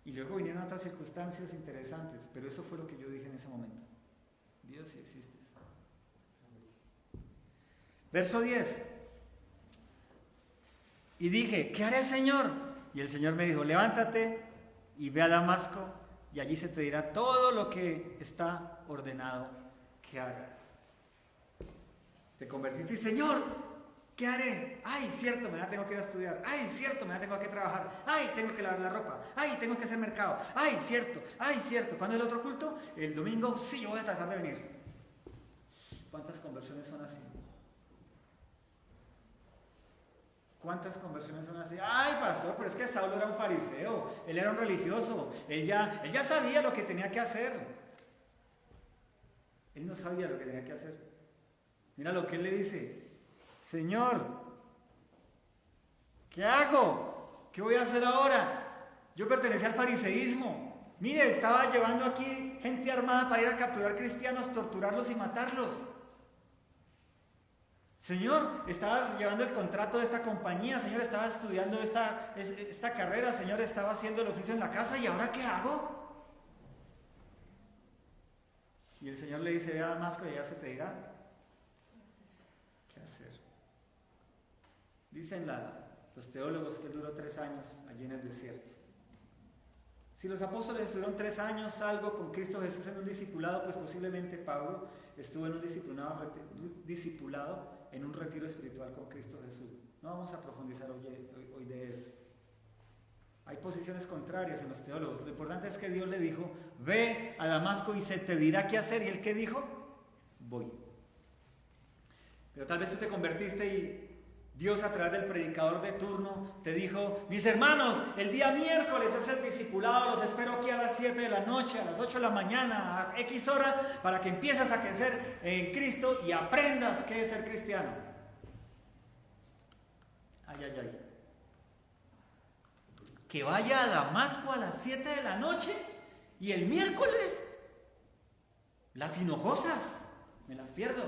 Y luego vinieron otras circunstancias interesantes, pero eso fue lo que yo dije en ese momento. Dios, sí existes. Verso 10. Y dije, ¿qué haré, Señor? Y el Señor me dijo, levántate y ve a Damasco, y allí se te dirá todo lo que está ordenado que hagas. Te convertiste y, Señor, ¿qué haré? Ay, cierto, mañana tengo que ir a estudiar. Ay, cierto, mañana tengo que trabajar. Ay, tengo que lavar la ropa. Ay, tengo que hacer mercado. Ay, cierto. ¿Cuándo es el otro culto? El domingo, sí, yo voy a tratar de venir. ¿Cuántas conversiones son así? ¿Cuántas conversiones son así? Ay, pastor, pero es que Saulo era un fariseo, él era un religioso, él ya sabía lo que tenía que hacer. Él no sabía lo que tenía que hacer. Mira lo que él le dice: Señor, ¿qué hago? ¿Qué voy a hacer ahora? Yo pertenecía al fariseísmo. Mire, estaba llevando aquí gente armada para ir a capturar cristianos, torturarlos y matarlos. Señor, estaba llevando el contrato de esta compañía. Señor, estaba estudiando esta carrera. Señor, estaba haciendo el oficio en la casa. ¿Y ahora qué hago? Y el Señor le dice: ve a Damasco y ya se te dirá qué hacer. Dicen los teólogos que él duró 3 años allí en el desierto. Si los apóstoles estuvieron 3 años algo con Cristo Jesús en un discipulado, pues posiblemente Pablo estuvo en un discipulado en un retiro espiritual con Cristo Jesús. No vamos a profundizar hoy de eso. Hay posiciones contrarias en los teólogos. Lo importante es que Dios le dijo: ve a Damasco y se te dirá qué hacer. ¿Y él qué dijo? Voy. Pero tal vez tú te convertiste y Dios, a través del predicador de turno, te dijo: mis hermanos, el día miércoles es el discipulado, los espero aquí a las 7 de la noche, a las 8 de la mañana, a X hora, para que empieces a crecer en Cristo y aprendas qué es ser cristiano. Ay, ay, ay. Que vaya a Damasco a las 7 de la noche y el miércoles las hinojosas, me las pierdo.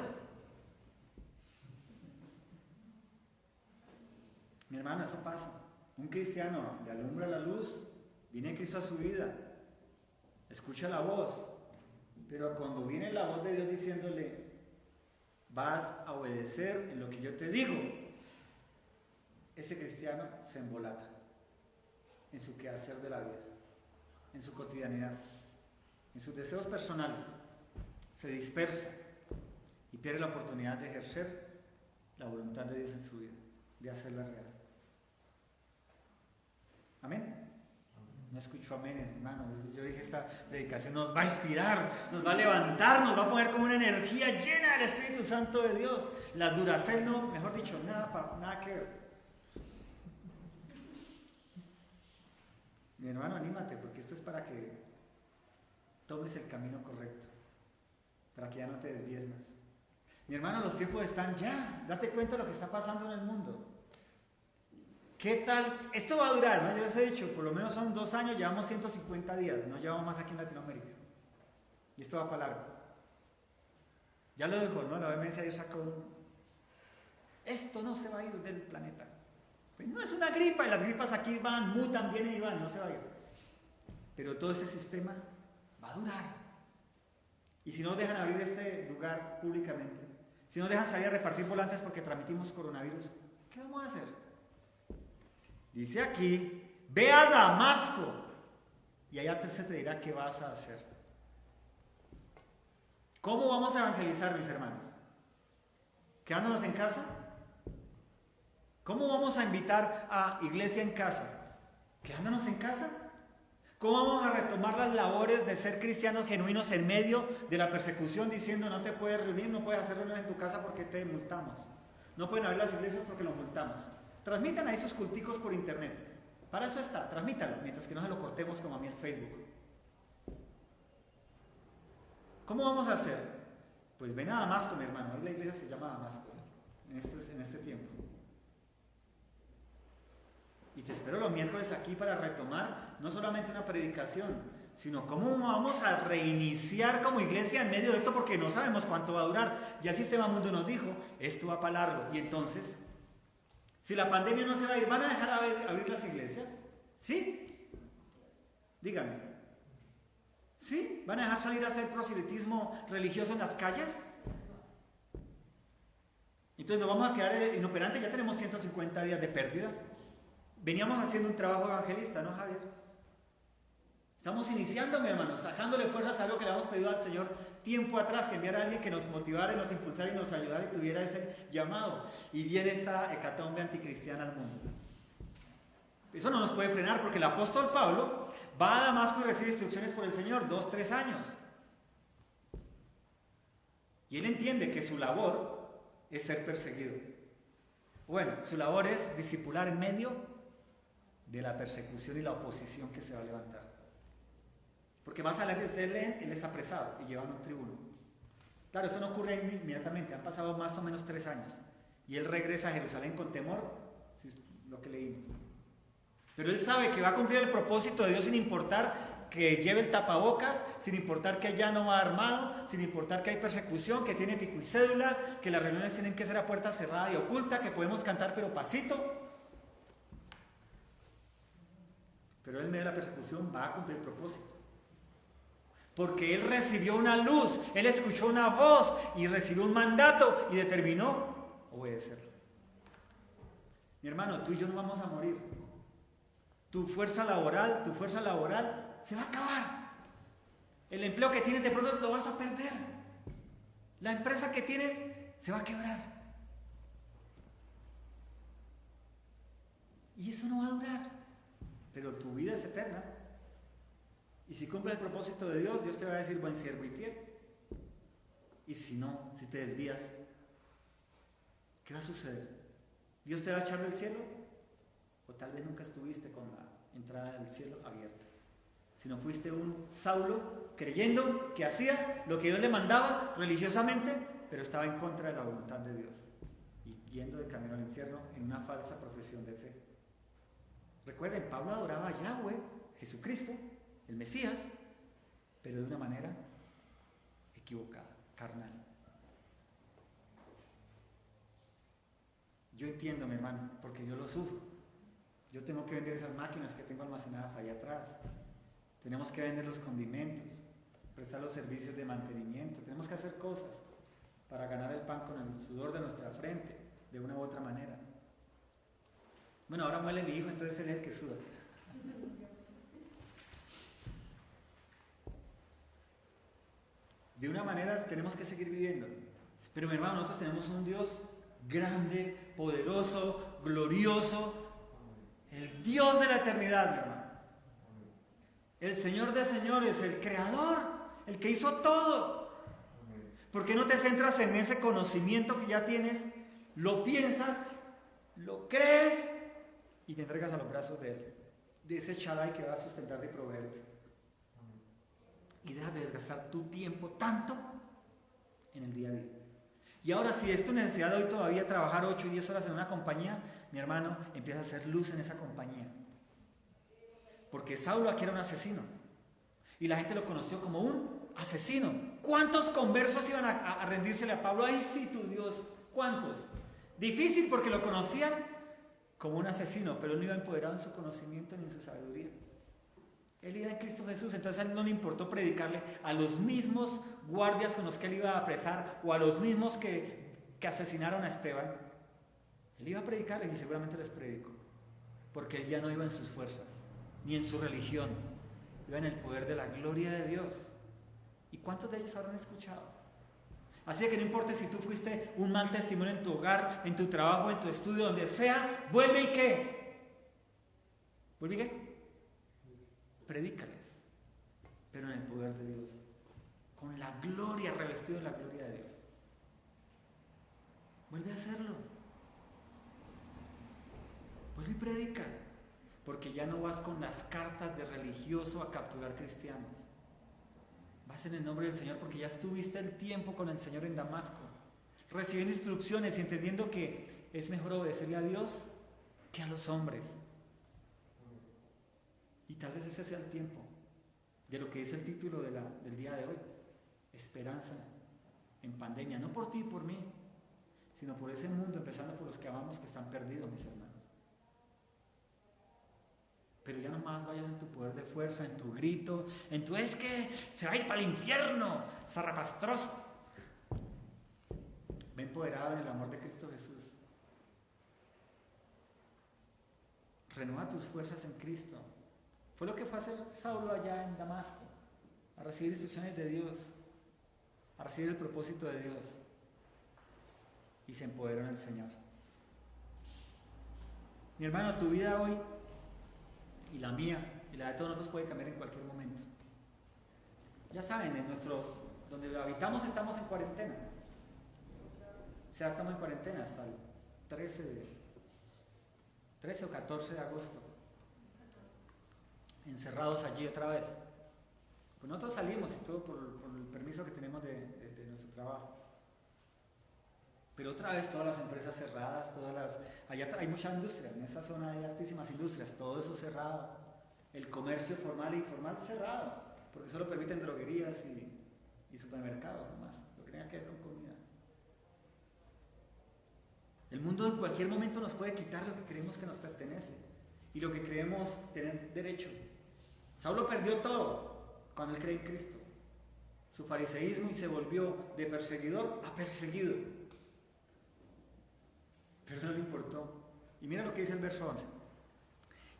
Mi hermano, eso pasa. Un cristiano le alumbra la luz, viene Cristo a su vida, escucha la voz, pero cuando viene la voz de Dios diciéndole: vas a obedecer en lo que yo te digo, ese cristiano se embolata en su quehacer de la vida, en su cotidianidad, en sus deseos personales, se dispersa y pierde la oportunidad de ejercer la voluntad de Dios en su vida, de hacerla real. ¿Amén? No escucho amén, hermano. Yo dije, esta predicación nos va a inspirar, nos va a levantar, nos va a poner como una energía llena del Espíritu Santo de Dios. La Duracell no, mejor dicho, nada que ver. Mi hermano, anímate, porque esto es para que tomes el camino correcto, para que ya no te desvíes más. Mi hermano, los tiempos están ya. Date cuenta de lo que está pasando en el mundo. ¿Qué tal? Esto va a durar, ¿no? Yo les he dicho, por lo menos son 2 años, llevamos 150 días, no llevamos más aquí en Latinoamérica. Y esto va para largo. Ya lo dijo, ¿no? La OMS ayer sacó: esto no se va a ir del planeta. Pues no es una gripa, y las gripas aquí van, mutan, vienen y van, no se va a ir. Pero todo ese sistema va a durar. Y si no dejan abrir este lugar públicamente, si no dejan salir a repartir volantes porque transmitimos coronavirus, ¿qué vamos a hacer? Dice aquí: ve a Damasco y allá se te dirá qué vas a hacer. ¿Cómo vamos a evangelizar, mis hermanos? ¿Quedándonos en casa? ¿Cómo vamos a invitar a iglesia en casa? ¿Quedándonos en casa? ¿Cómo vamos a retomar las labores de ser cristianos genuinos en medio de la persecución, diciendo: no te puedes reunir, no puedes hacer reuniones en tu casa porque te multamos? No pueden abrir las iglesias porque los multamos. Transmitan ahí sus culticos por internet. Para eso está, transmítanlo, mientras que no se lo cortemos como a mí en Facebook. ¿Cómo vamos a hacer? Pues ven a Damasco, mi hermano. Hoy la iglesia se llama Damasco, en este tiempo. Y te espero los miércoles aquí para retomar no solamente una predicación, sino cómo vamos a reiniciar como iglesia en medio de esto, porque no sabemos cuánto va a durar. Ya el Sistema Mundo nos dijo: esto va para largo. Y entonces, si la pandemia no se va a ir, ¿van a dejar abrir las iglesias? ¿Sí? Díganme. ¿Sí? ¿Van a dejar salir a hacer proselitismo religioso en las calles? Entonces nos vamos a quedar inoperantes. Ya tenemos 150 días de pérdida. Veníamos haciendo un trabajo evangelista, ¿no, Javier? Estamos iniciando, mi hermano, sacándole fuerzas a algo que le habíamos pedido al Señor tiempo atrás, que enviara a alguien que nos motivara y nos impulsara y nos ayudara y tuviera ese llamado. Y viene esta hecatombe anticristiana al mundo. Eso no nos puede frenar, porque el apóstol Pablo va a Damasco y recibe instrucciones por el Señor, 2-3 años. Y Y él entiende que su labor es ser perseguido. Bueno, su labor es discipular en medio de la persecución y la oposición que se va a levantar. Porque más adelante ustedes leen, él es apresado y llevan a un tribuno. Claro, eso no ocurre inmediatamente, han pasado más o menos 3 años. Y él regresa a Jerusalén con temor, lo que leímos. Pero él sabe que va a cumplir el propósito de Dios sin importar que lleve el tapabocas, sin importar que ya no va armado, sin importar que hay persecución, que tiene pico y cédula, que las reuniones tienen que ser a puerta cerrada y oculta, que podemos cantar pero pasito. Pero él en medio de la persecución va a cumplir el propósito. Porque él recibió una luz, él escuchó una voz y recibió un mandato y determinó obedecerlo. Mi hermano, tú y yo no vamos a morir. Tu fuerza laboral se va a acabar. El empleo que tienes de pronto te lo vas a perder. La empresa que tienes se va a quebrar. Y eso no va a durar. Pero tu vida es eterna. Y si cumple el propósito de Dios, Dios te va a decir buen siervo y fiel. Y si no, si te desvías, ¿qué va a suceder? ¿Dios te va a echar del cielo? O tal vez nunca estuviste con la entrada del cielo abierta. Si no fuiste un Saulo creyendo que hacía lo que Dios le mandaba religiosamente, pero estaba en contra de la voluntad de Dios y yendo de camino al infierno en una falsa profesión de fe. Recuerden, Pablo adoraba a Yahweh, Jesucristo, el Mesías, pero de una manera equivocada, carnal. Yo entiendo, mi hermano, porque yo lo sufro. Yo tengo que vender esas máquinas que tengo almacenadas ahí atrás. Tenemos que vender los condimentos, prestar los servicios de mantenimiento. Tenemos que hacer cosas para ganar el pan con el sudor de nuestra frente, de una u otra manera. Bueno, ahora muere mi hijo, entonces él es el que suda. De una manera tenemos que seguir viviendo. Pero mi hermano, nosotros tenemos un Dios grande, poderoso, glorioso, el Dios de la eternidad, mi hermano. El Señor de señores, el Creador, el que hizo todo. ¿Por qué no te centras en ese conocimiento que ya tienes? Lo piensas, lo crees y te entregas a los brazos de Él, de ese Shaddai que va a sustentarte y proveerte. Y deja de desgastar tu tiempo tanto en el día a día. Y ahora, si es tu necesidad de hoy todavía trabajar 8 y 10 horas en una compañía, mi hermano, empieza a hacer luz en esa compañía. Porque Saulo aquí era un asesino. Y la gente lo conoció como un asesino. ¿Cuántos conversos iban a rendírsele a Pablo? ¡Ay, sí, tu Dios! ¿Cuántos? Difícil porque lo conocían como un asesino, pero él no iba empoderado en su conocimiento ni en su sabiduría. Él iba en Cristo Jesús, entonces a él no le importó predicarle a los mismos guardias con los que él iba a apresar o a los mismos que asesinaron a Esteban. Él iba a predicarles y seguramente les predicó, porque él ya no iba en sus fuerzas, ni en su religión, iba en el poder de la gloria de Dios. ¿Y cuántos de ellos habrán escuchado? Así que no importa si tú fuiste un mal testimonio en tu hogar, en tu trabajo, en tu estudio, donde sea, vuelve y ¿qué? ¿Vuelve y qué? Predícales, pero en el poder de Dios, con la gloria, revestido de la gloria de Dios. Vuelve a hacerlo. Vuelve y predica, porque ya no vas con las cartas de religioso a capturar cristianos. Vas en el nombre del Señor porque ya estuviste el tiempo con el Señor en Damasco, recibiendo instrucciones y entendiendo que es mejor obedecerle a Dios que a los hombres. Y tal vez ese sea el tiempo de lo que dice el título del día de hoy. Esperanza en pandemia, no por ti y por mí, sino por ese mundo, empezando por los que amamos que están perdidos, mis hermanos. Pero ya no más vayas en tu poder de fuerza, en tu grito, en tu es que se va a ir para el infierno, zarrapastroso. Ve empoderado en el amor de Cristo Jesús. Renueva tus fuerzas en Cristo. Fue lo que fue a hacer Saulo allá en Damasco, a recibir instrucciones de Dios, a recibir el propósito de Dios, y se empoderó en el Señor. Mi hermano, tu vida hoy, y la mía, y la de todos nosotros puede cambiar en cualquier momento. Ya saben, donde habitamos estamos en cuarentena. O sea, estamos en cuarentena hasta el 13 o 14 de agosto. Encerrados allí otra vez. Pues nosotros salimos y todo por el permiso que tenemos de nuestro trabajo. Pero otra vez todas las empresas cerradas, allá hay mucha industria, en esa zona hay altísimas industrias, todo eso cerrado. El comercio formal e informal cerrado, porque solo permiten droguerías y supermercados, nomás, lo que tenga que ver con comida. El mundo en cualquier momento nos puede quitar lo que creemos que nos pertenece y lo que creemos tener derecho. Saulo perdió todo cuando él cree en Cristo. Su fariseísmo y se volvió de perseguidor a perseguido. Pero no le importó. Y mira lo que dice el verso 11.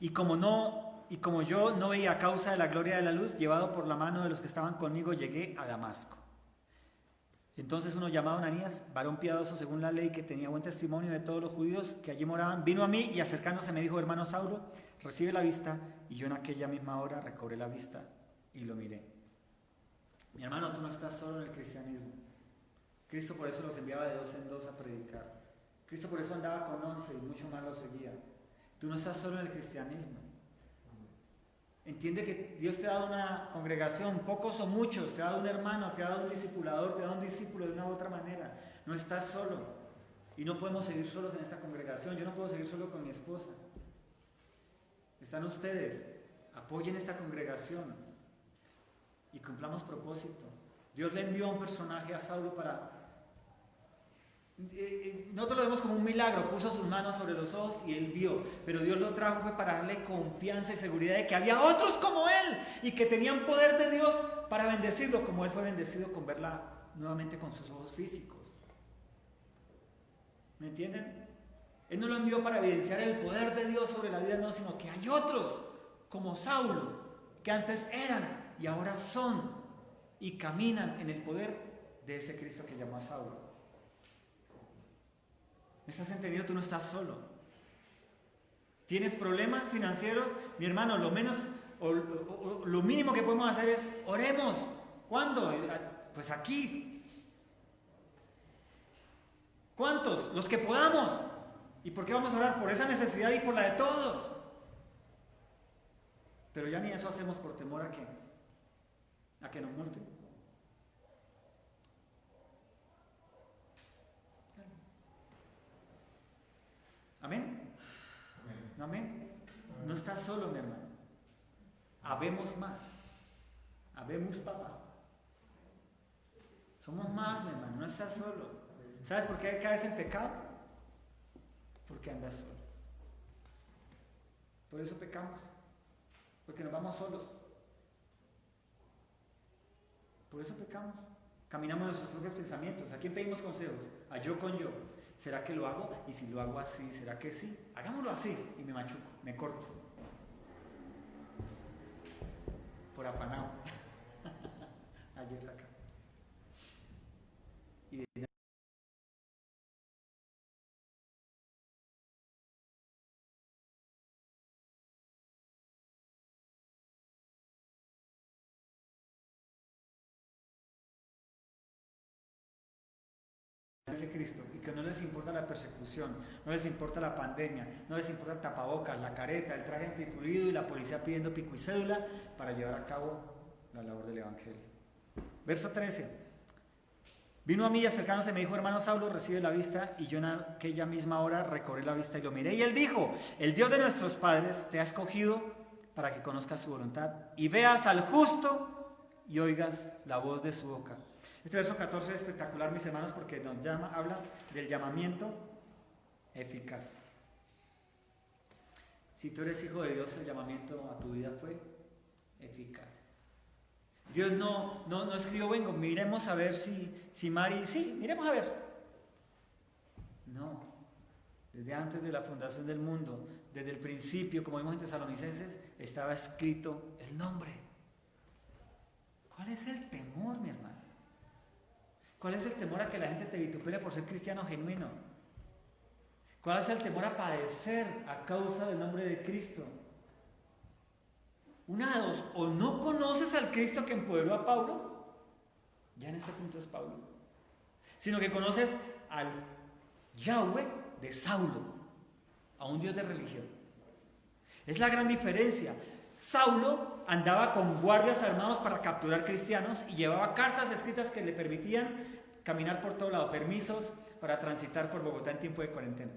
Y como yo no veía a causa de la gloria de la luz, llevado por la mano de los que estaban conmigo, llegué a Damasco. Entonces uno llamado Ananías, varón piadoso según la ley, que tenía buen testimonio de todos los judíos que allí moraban, vino a mí y acercándose me dijo: hermano Saulo, recibe la vista. Y yo en aquella misma hora recobré la vista y lo miré. Mi hermano, tú no estás solo en el cristianismo. Cristo por eso los enviaba de 2 en 2 a predicar. Cristo por eso andaba con 11 y mucho más los seguía. Tú no estás solo en el cristianismo. Entiende que Dios te ha dado una congregación, pocos o muchos, te ha dado un hermano, te ha dado un discipulador, te ha dado un discípulo de una u otra manera. No estás solo. Y no podemos seguir solos en esta congregación. Yo no puedo seguir solo con mi esposa. Están ustedes. Apoyen esta congregación y cumplamos propósito. Dios le envió a un personaje, a Saulo, para... nosotros lo vemos como un milagro, puso sus manos sobre los ojos y él vio, pero Dios lo trajo fue para darle confianza y seguridad de que había otros como él y que tenían poder de Dios para bendecirlo, como él fue bendecido con verla nuevamente con sus ojos físicos. ¿Me entienden? Él no lo envió para evidenciar el poder de Dios sobre la vida, no, sino que hay otros como Saulo que antes eran y ahora son y caminan en el poder de ese Cristo que llamó a Saulo. ¿Me estás entendiendo? Tú no estás solo. ¿Tienes problemas financieros? Mi hermano, lo menos o lo mínimo que podemos hacer es oremos. ¿Cuándo? Pues aquí. ¿Cuántos? Los que podamos. ¿Y por qué vamos a orar? Por esa necesidad y por la de todos. Pero ya ni eso hacemos por temor a que nos multen. ¿Amén? ¿No amén? No estás solo, mi hermano. Habemos más. Habemos papá. Somos más, mi hermano. No estás solo. ¿Sabes por qué caes en pecado? Porque andas solo. Por eso pecamos. Porque nos vamos solos. Por eso pecamos. Caminamos nuestros propios pensamientos. ¿A quién pedimos consejos? A yo con yo. ¿Será que lo hago? Y si lo hago así, ¿será que sí? Hagámoslo así. Y me machuco, me corto. Por afanado. Ayer acá. Y de... ese Cristo y que no les importa la persecución, no les importa la pandemia, no les importa el tapabocas, la careta, el traje antifluido y la policía pidiendo pico y cédula para llevar a cabo la labor del Evangelio. Verso 13. Vino a mí y acercándose me dijo: hermano Saulo, recibe la vista. Y yo en aquella misma hora recobré la vista y lo miré. Y él dijo: el Dios de nuestros padres te ha escogido para que conozcas su voluntad y veas al justo y oigas la voz de su boca. Este verso 14 es espectacular, mis hermanos, porque nos habla del llamamiento eficaz. Si tú eres hijo de Dios, el llamamiento a tu vida fue eficaz. Dios no escribió: vengo, miremos a ver si Mari... Sí, miremos a ver. No. Desde antes de la fundación del mundo, desde el principio, como vimos en Tesalonicenses, estaba escrito el nombre. ¿Cuál es el temor, mi hermano? ¿Cuál es el temor a que la gente te vitupere por ser cristiano genuino? ¿Cuál es el temor a padecer a causa del nombre de Cristo? Una de dos: o no conoces al Cristo que empoderó a Pablo, ya en este punto es Pablo, sino que conoces al Yahweh de Saulo, a un Dios de religión. Es la gran diferencia. Saulo andaba con guardias armados para capturar cristianos y llevaba cartas escritas que le permitían caminar por todo lado, permisos para transitar por Bogotá en tiempo de cuarentena.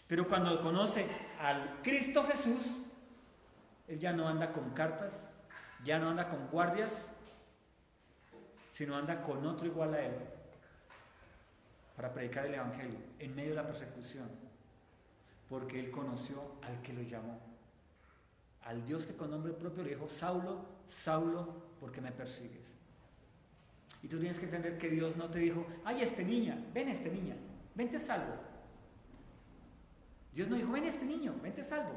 Pero cuando conoce al Cristo Jesús, él ya no anda con cartas, ya no anda con guardias, sino anda con otro igual a él para predicar el Evangelio en medio de la persecución, porque él conoció al que lo llamó, al Dios que con nombre propio le dijo: Saulo, Saulo, ¿por qué me persigues? Y tú tienes que entender que Dios no te dijo: ay, niña, ven te salvo. Dios no dijo: ven niño, ven te salvo.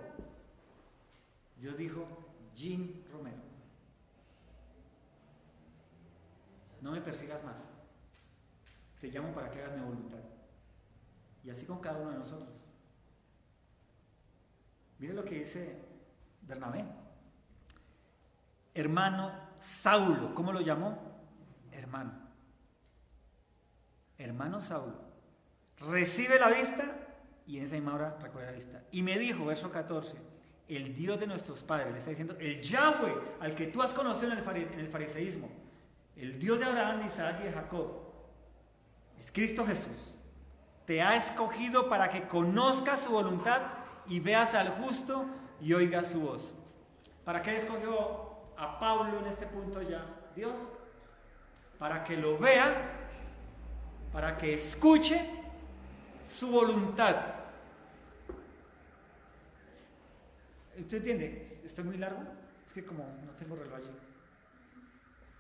Dios dijo: Jim Romero, no me persigas más, te llamo para que hagas mi voluntad. Y así con cada uno de nosotros. Mire lo que dice Bernabé: hermano Saulo. ¿Cómo lo llamó? Hermano Saulo, recibe la vista, y en esa misma hora recoge la vista. Y me dijo, verso 14, el Dios de nuestros padres, le está diciendo, el Yahweh al que tú has conocido en el fariseísmo, el Dios de Abraham, de Isaac y de Jacob, es Cristo Jesús, te ha escogido para que conozcas su voluntad y veas al justo y oigas su voz. ¿Para qué escogió a Pablo en este punto ya Dios? Para que lo vea, para que escuche su voluntad. ¿Usted entiende? ¿Estoy muy largo? Es que como no tengo reloj allí.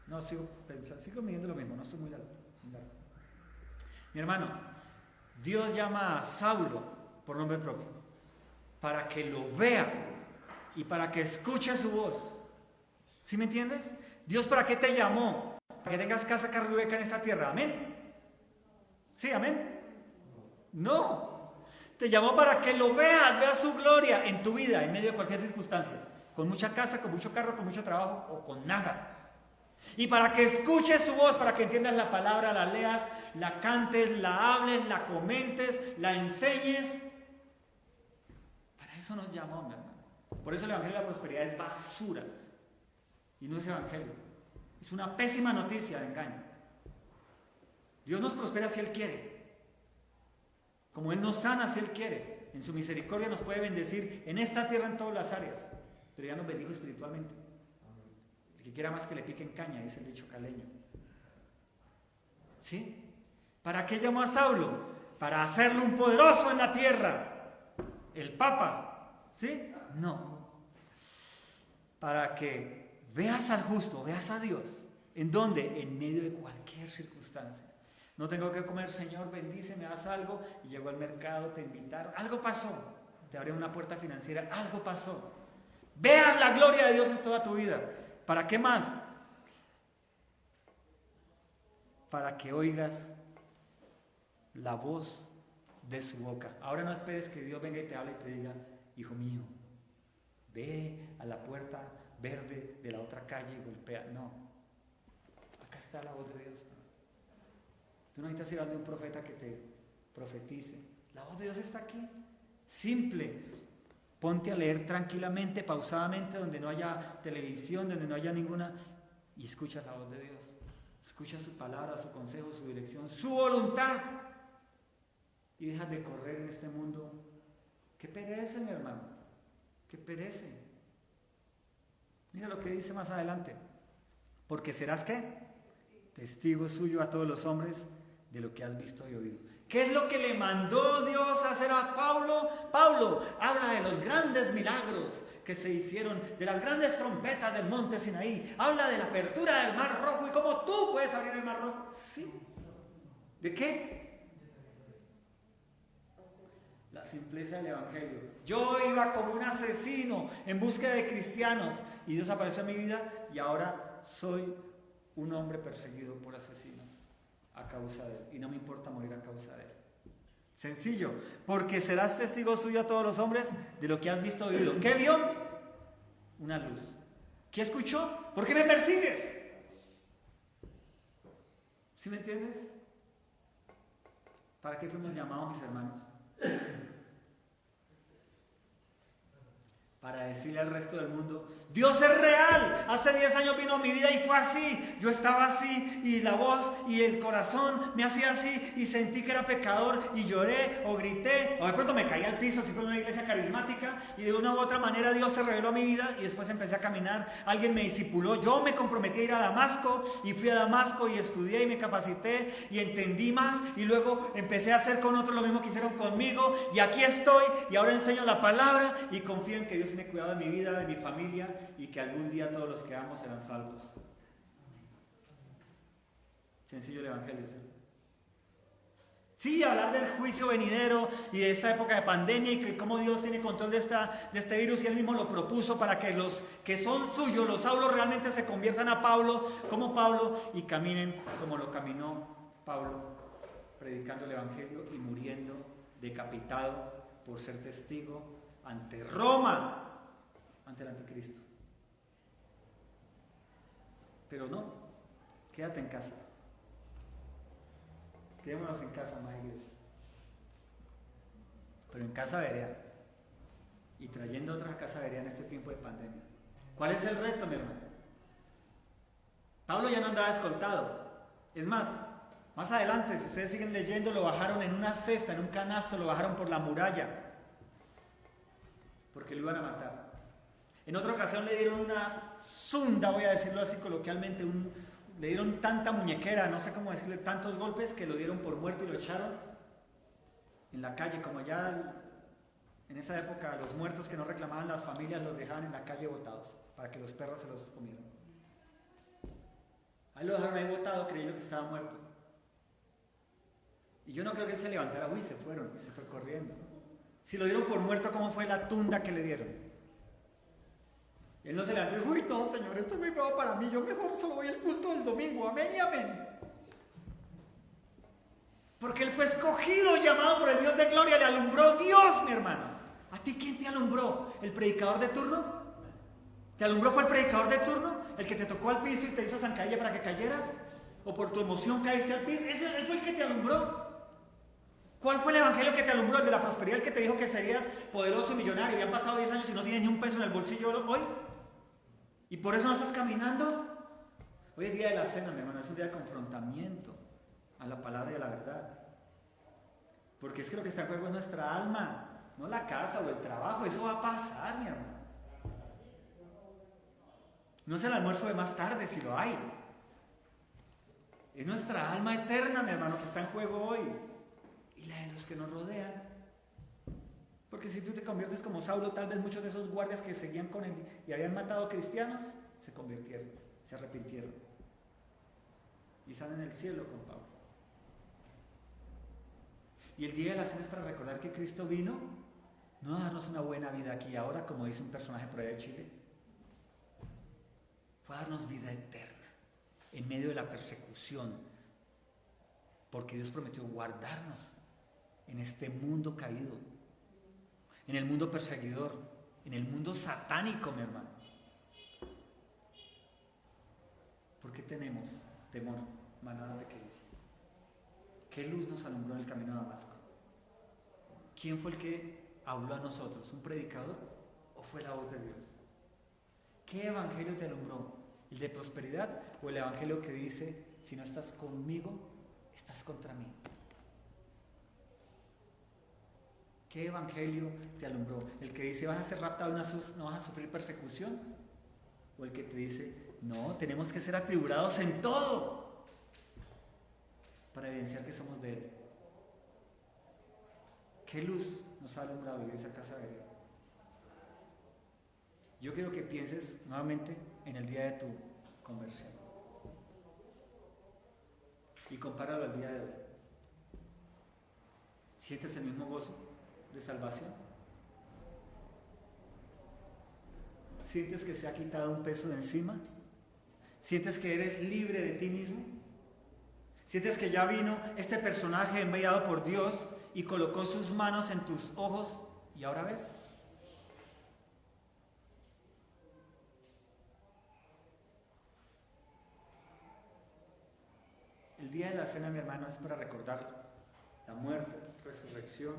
No, sigo pensando, sigo midiendo lo mismo, no estoy muy largo. Mi hermano, Dios llama a Saulo por nombre propio, para que lo vea y para que escuche su voz. ¿Sí me entiendes? Dios, ¿para qué te llamó? Para que tengas casa, carro y beca en esta tierra. ¿Amén? ¿Sí, amén? No. Te llamó para que lo veas su gloria en tu vida, en medio de cualquier circunstancia. Con mucha casa, con mucho carro, con mucho trabajo o con nada. Y para que escuches su voz, para que entiendas la palabra, la leas, la cantes, la hables, la comentes, la enseñes. Para eso nos llamó, mi hermano. Por eso el Evangelio de la Prosperidad es basura. Y no es Evangelio. Es una pésima noticia de engaño. Dios nos prospera si Él quiere. Como Él nos sana si Él quiere. En su misericordia nos puede bendecir en esta tierra en todas las áreas. Pero ya nos bendijo espiritualmente. El que quiera más que le piquen caña, dice el dicho caleño. ¿Sí? ¿Para qué llamó a Saulo? Para hacerlo un poderoso en la tierra. El Papa. ¿Sí? No. Para que veas al justo, veas a Dios. ¿En dónde? En medio de cualquier circunstancia. No tengo que comer, Señor, bendíceme, haz algo. Y llegó al mercado, te invitaron. Algo pasó. Te abrieron una puerta financiera. Algo pasó. Veas la gloria de Dios en toda tu vida. ¿Para qué más? Para que oigas la voz de su boca. Ahora no esperes que Dios venga y te hable y te diga: hijo mío, ve a la puerta verde de la otra calle y golpea. No. Acá está la voz de Dios. Tú no necesitas ir a un profeta que te profetice. La voz de Dios está aquí. Simple. Ponte a leer tranquilamente, pausadamente, donde no haya televisión, donde no haya ninguna, y escucha la voz de Dios. Escucha su palabra, su consejo, su dirección, su voluntad. Y dejas de correr en este mundo que perece, mi hermano, que perece. Mira lo que dice más adelante. Porque serás, ¿qué? Testigo suyo a todos los hombres de lo que has visto y oído. ¿Qué es lo que le mandó Dios a hacer a Pablo? Pablo habla de los grandes milagros que se hicieron, de las grandes trompetas del monte Sinaí. Habla de la apertura del mar rojo y cómo tú puedes abrir el mar rojo. ¿Sí? ¿De qué? La simpleza del Evangelio. Yo iba como un asesino en búsqueda de cristianos y Dios apareció en mi vida y ahora soy un hombre perseguido por asesinos a causa de él, y no me importa morir a causa de él. Sencillo, porque serás testigo suyo a todos los hombres de lo que has visto y oído. ¿Qué vio? Una luz. ¿Qué escuchó? ¿Por qué me persigues? ¿Sí me entiendes? ¿Para qué fuimos llamados, mis hermanos? Para decirle al resto del mundo, Dios es real. Hace 10 años vino a mi vida y fue así. Yo estaba así y la voz y el corazón me hacía así y sentí que era pecador y lloré o grité o de pronto me caí al piso si fue en una iglesia carismática y de una u otra manera Dios se reveló a mi vida y después empecé a caminar. Alguien me discipuló. Yo me comprometí a ir a Damasco y fui a Damasco y estudié y me capacité y entendí más y luego empecé a hacer con otros lo mismo que hicieron conmigo y aquí estoy y ahora enseño la palabra y confío en que Dios tiene cuidado de mi vida, de mi familia y que algún día todos los que amo serán salvos. Sencillo el evangelio, ¿sí? Sí, hablar del juicio venidero y de esta época de pandemia y que cómo Dios tiene control de este virus y Él mismo lo propuso para que los que son suyos, los Saulos, realmente se conviertan a Pablo, como Pablo, y caminen como lo caminó Pablo, predicando el evangelio y muriendo decapitado por ser testigo ante Roma, ante el anticristo. Pero no, quédate en casa. Quedémonos en casa, amada iglesia. Pero en casa Berea. Y trayendo otros a casa Berea en este tiempo de pandemia. ¿Cuál es el reto, mi hermano? Pablo ya no andaba escoltado. Es más adelante, si ustedes siguen leyendo, lo bajaron en una cesta, en un canasto, lo bajaron por la muralla. Porque lo iban a matar. En otra ocasión le dieron una zunda, voy a decirlo así coloquialmente, le dieron tanta muñequera, no sé cómo decirle, tantos golpes que lo dieron por muerto y lo echaron en la calle, como ya en esa época los muertos que no reclamaban las familias los dejaban en la calle botados para que los perros se los comieran. Ahí lo dejaron ahí botado creyendo que estaba muerto. Y yo no creo que él se levantara, uy, se fueron y se fue corriendo. Si lo dieron por muerto, ¿cómo fue la tunda que le dieron? Él no se levantó y dijo, uy, no, Señor, esto es muy nuevo para mí, yo mejor solo voy al culto del domingo, amén y amén. Porque él fue escogido, llamado por el Dios de gloria, le alumbró Dios, mi hermano. ¿A ti quién te alumbró? ¿El predicador de turno? ¿Te alumbró fue el predicador de turno? ¿El que te tocó al piso y te hizo zancadilla para que cayeras? ¿O por tu emoción caíste al piso? Él fue el que te alumbró. ¿Cuál fue el evangelio que te alumbró? El de la prosperidad, el que te dijo que serías poderoso y millonario y han pasado 10 años y no tienes ni un peso en el bolsillo hoy. ¿Y por eso no estás caminando? Hoy es día de la cena, mi hermano, es un día de confrontamiento a la palabra y a la verdad. Porque es que lo que está en juego es nuestra alma, no la casa o el trabajo, eso va a pasar, mi hermano. No es el almuerzo de más tarde, si lo hay. Es nuestra alma eterna, mi hermano, que está en juego hoy. Y la de los que nos rodean. Porque si tú te conviertes como Saulo, tal vez muchos de esos guardias que seguían con él y habían matado cristianos, se convirtieron, se arrepintieron. Y están en el cielo con Pablo. Y el día de la cena es para recordar que Cristo vino, no a darnos una buena vida aquí y ahora, como dice un personaje por allá de Chile, fue a darnos vida eterna, en medio de la persecución, porque Dios prometió guardarnos en este mundo caído, en el mundo perseguidor, en el mundo satánico, mi hermano. ¿Por qué tenemos temor, manada pequeña? ¿Qué luz nos alumbró en el camino a Damasco? ¿Quién fue el que habló a nosotros? ¿Un predicador o fue la voz de Dios? ¿Qué evangelio te alumbró? ¿El de prosperidad o el evangelio que dice, si no estás conmigo, estás contra mí? ¿Qué evangelio te alumbró? ¿El que dice vas a ser raptado y no vas a sufrir persecución? ¿O el que te dice no, tenemos que ser atribulados en todo para evidenciar que somos de Él? ¿Qué luz nos ha alumbrado Iglesia Casa Berea? Yo quiero que pienses nuevamente en el día de tu conversión y compáralo al día de hoy. ¿Sientes el mismo gozo de salvación? ¿Sientes que se ha quitado un peso de encima? ¿Sientes que eres libre de ti mismo? ¿Sientes que ya vino este personaje enviado por Dios y colocó sus manos en tus ojos y ahora ves? El día de la cena, mi hermano, es para recordar la muerte, resurrección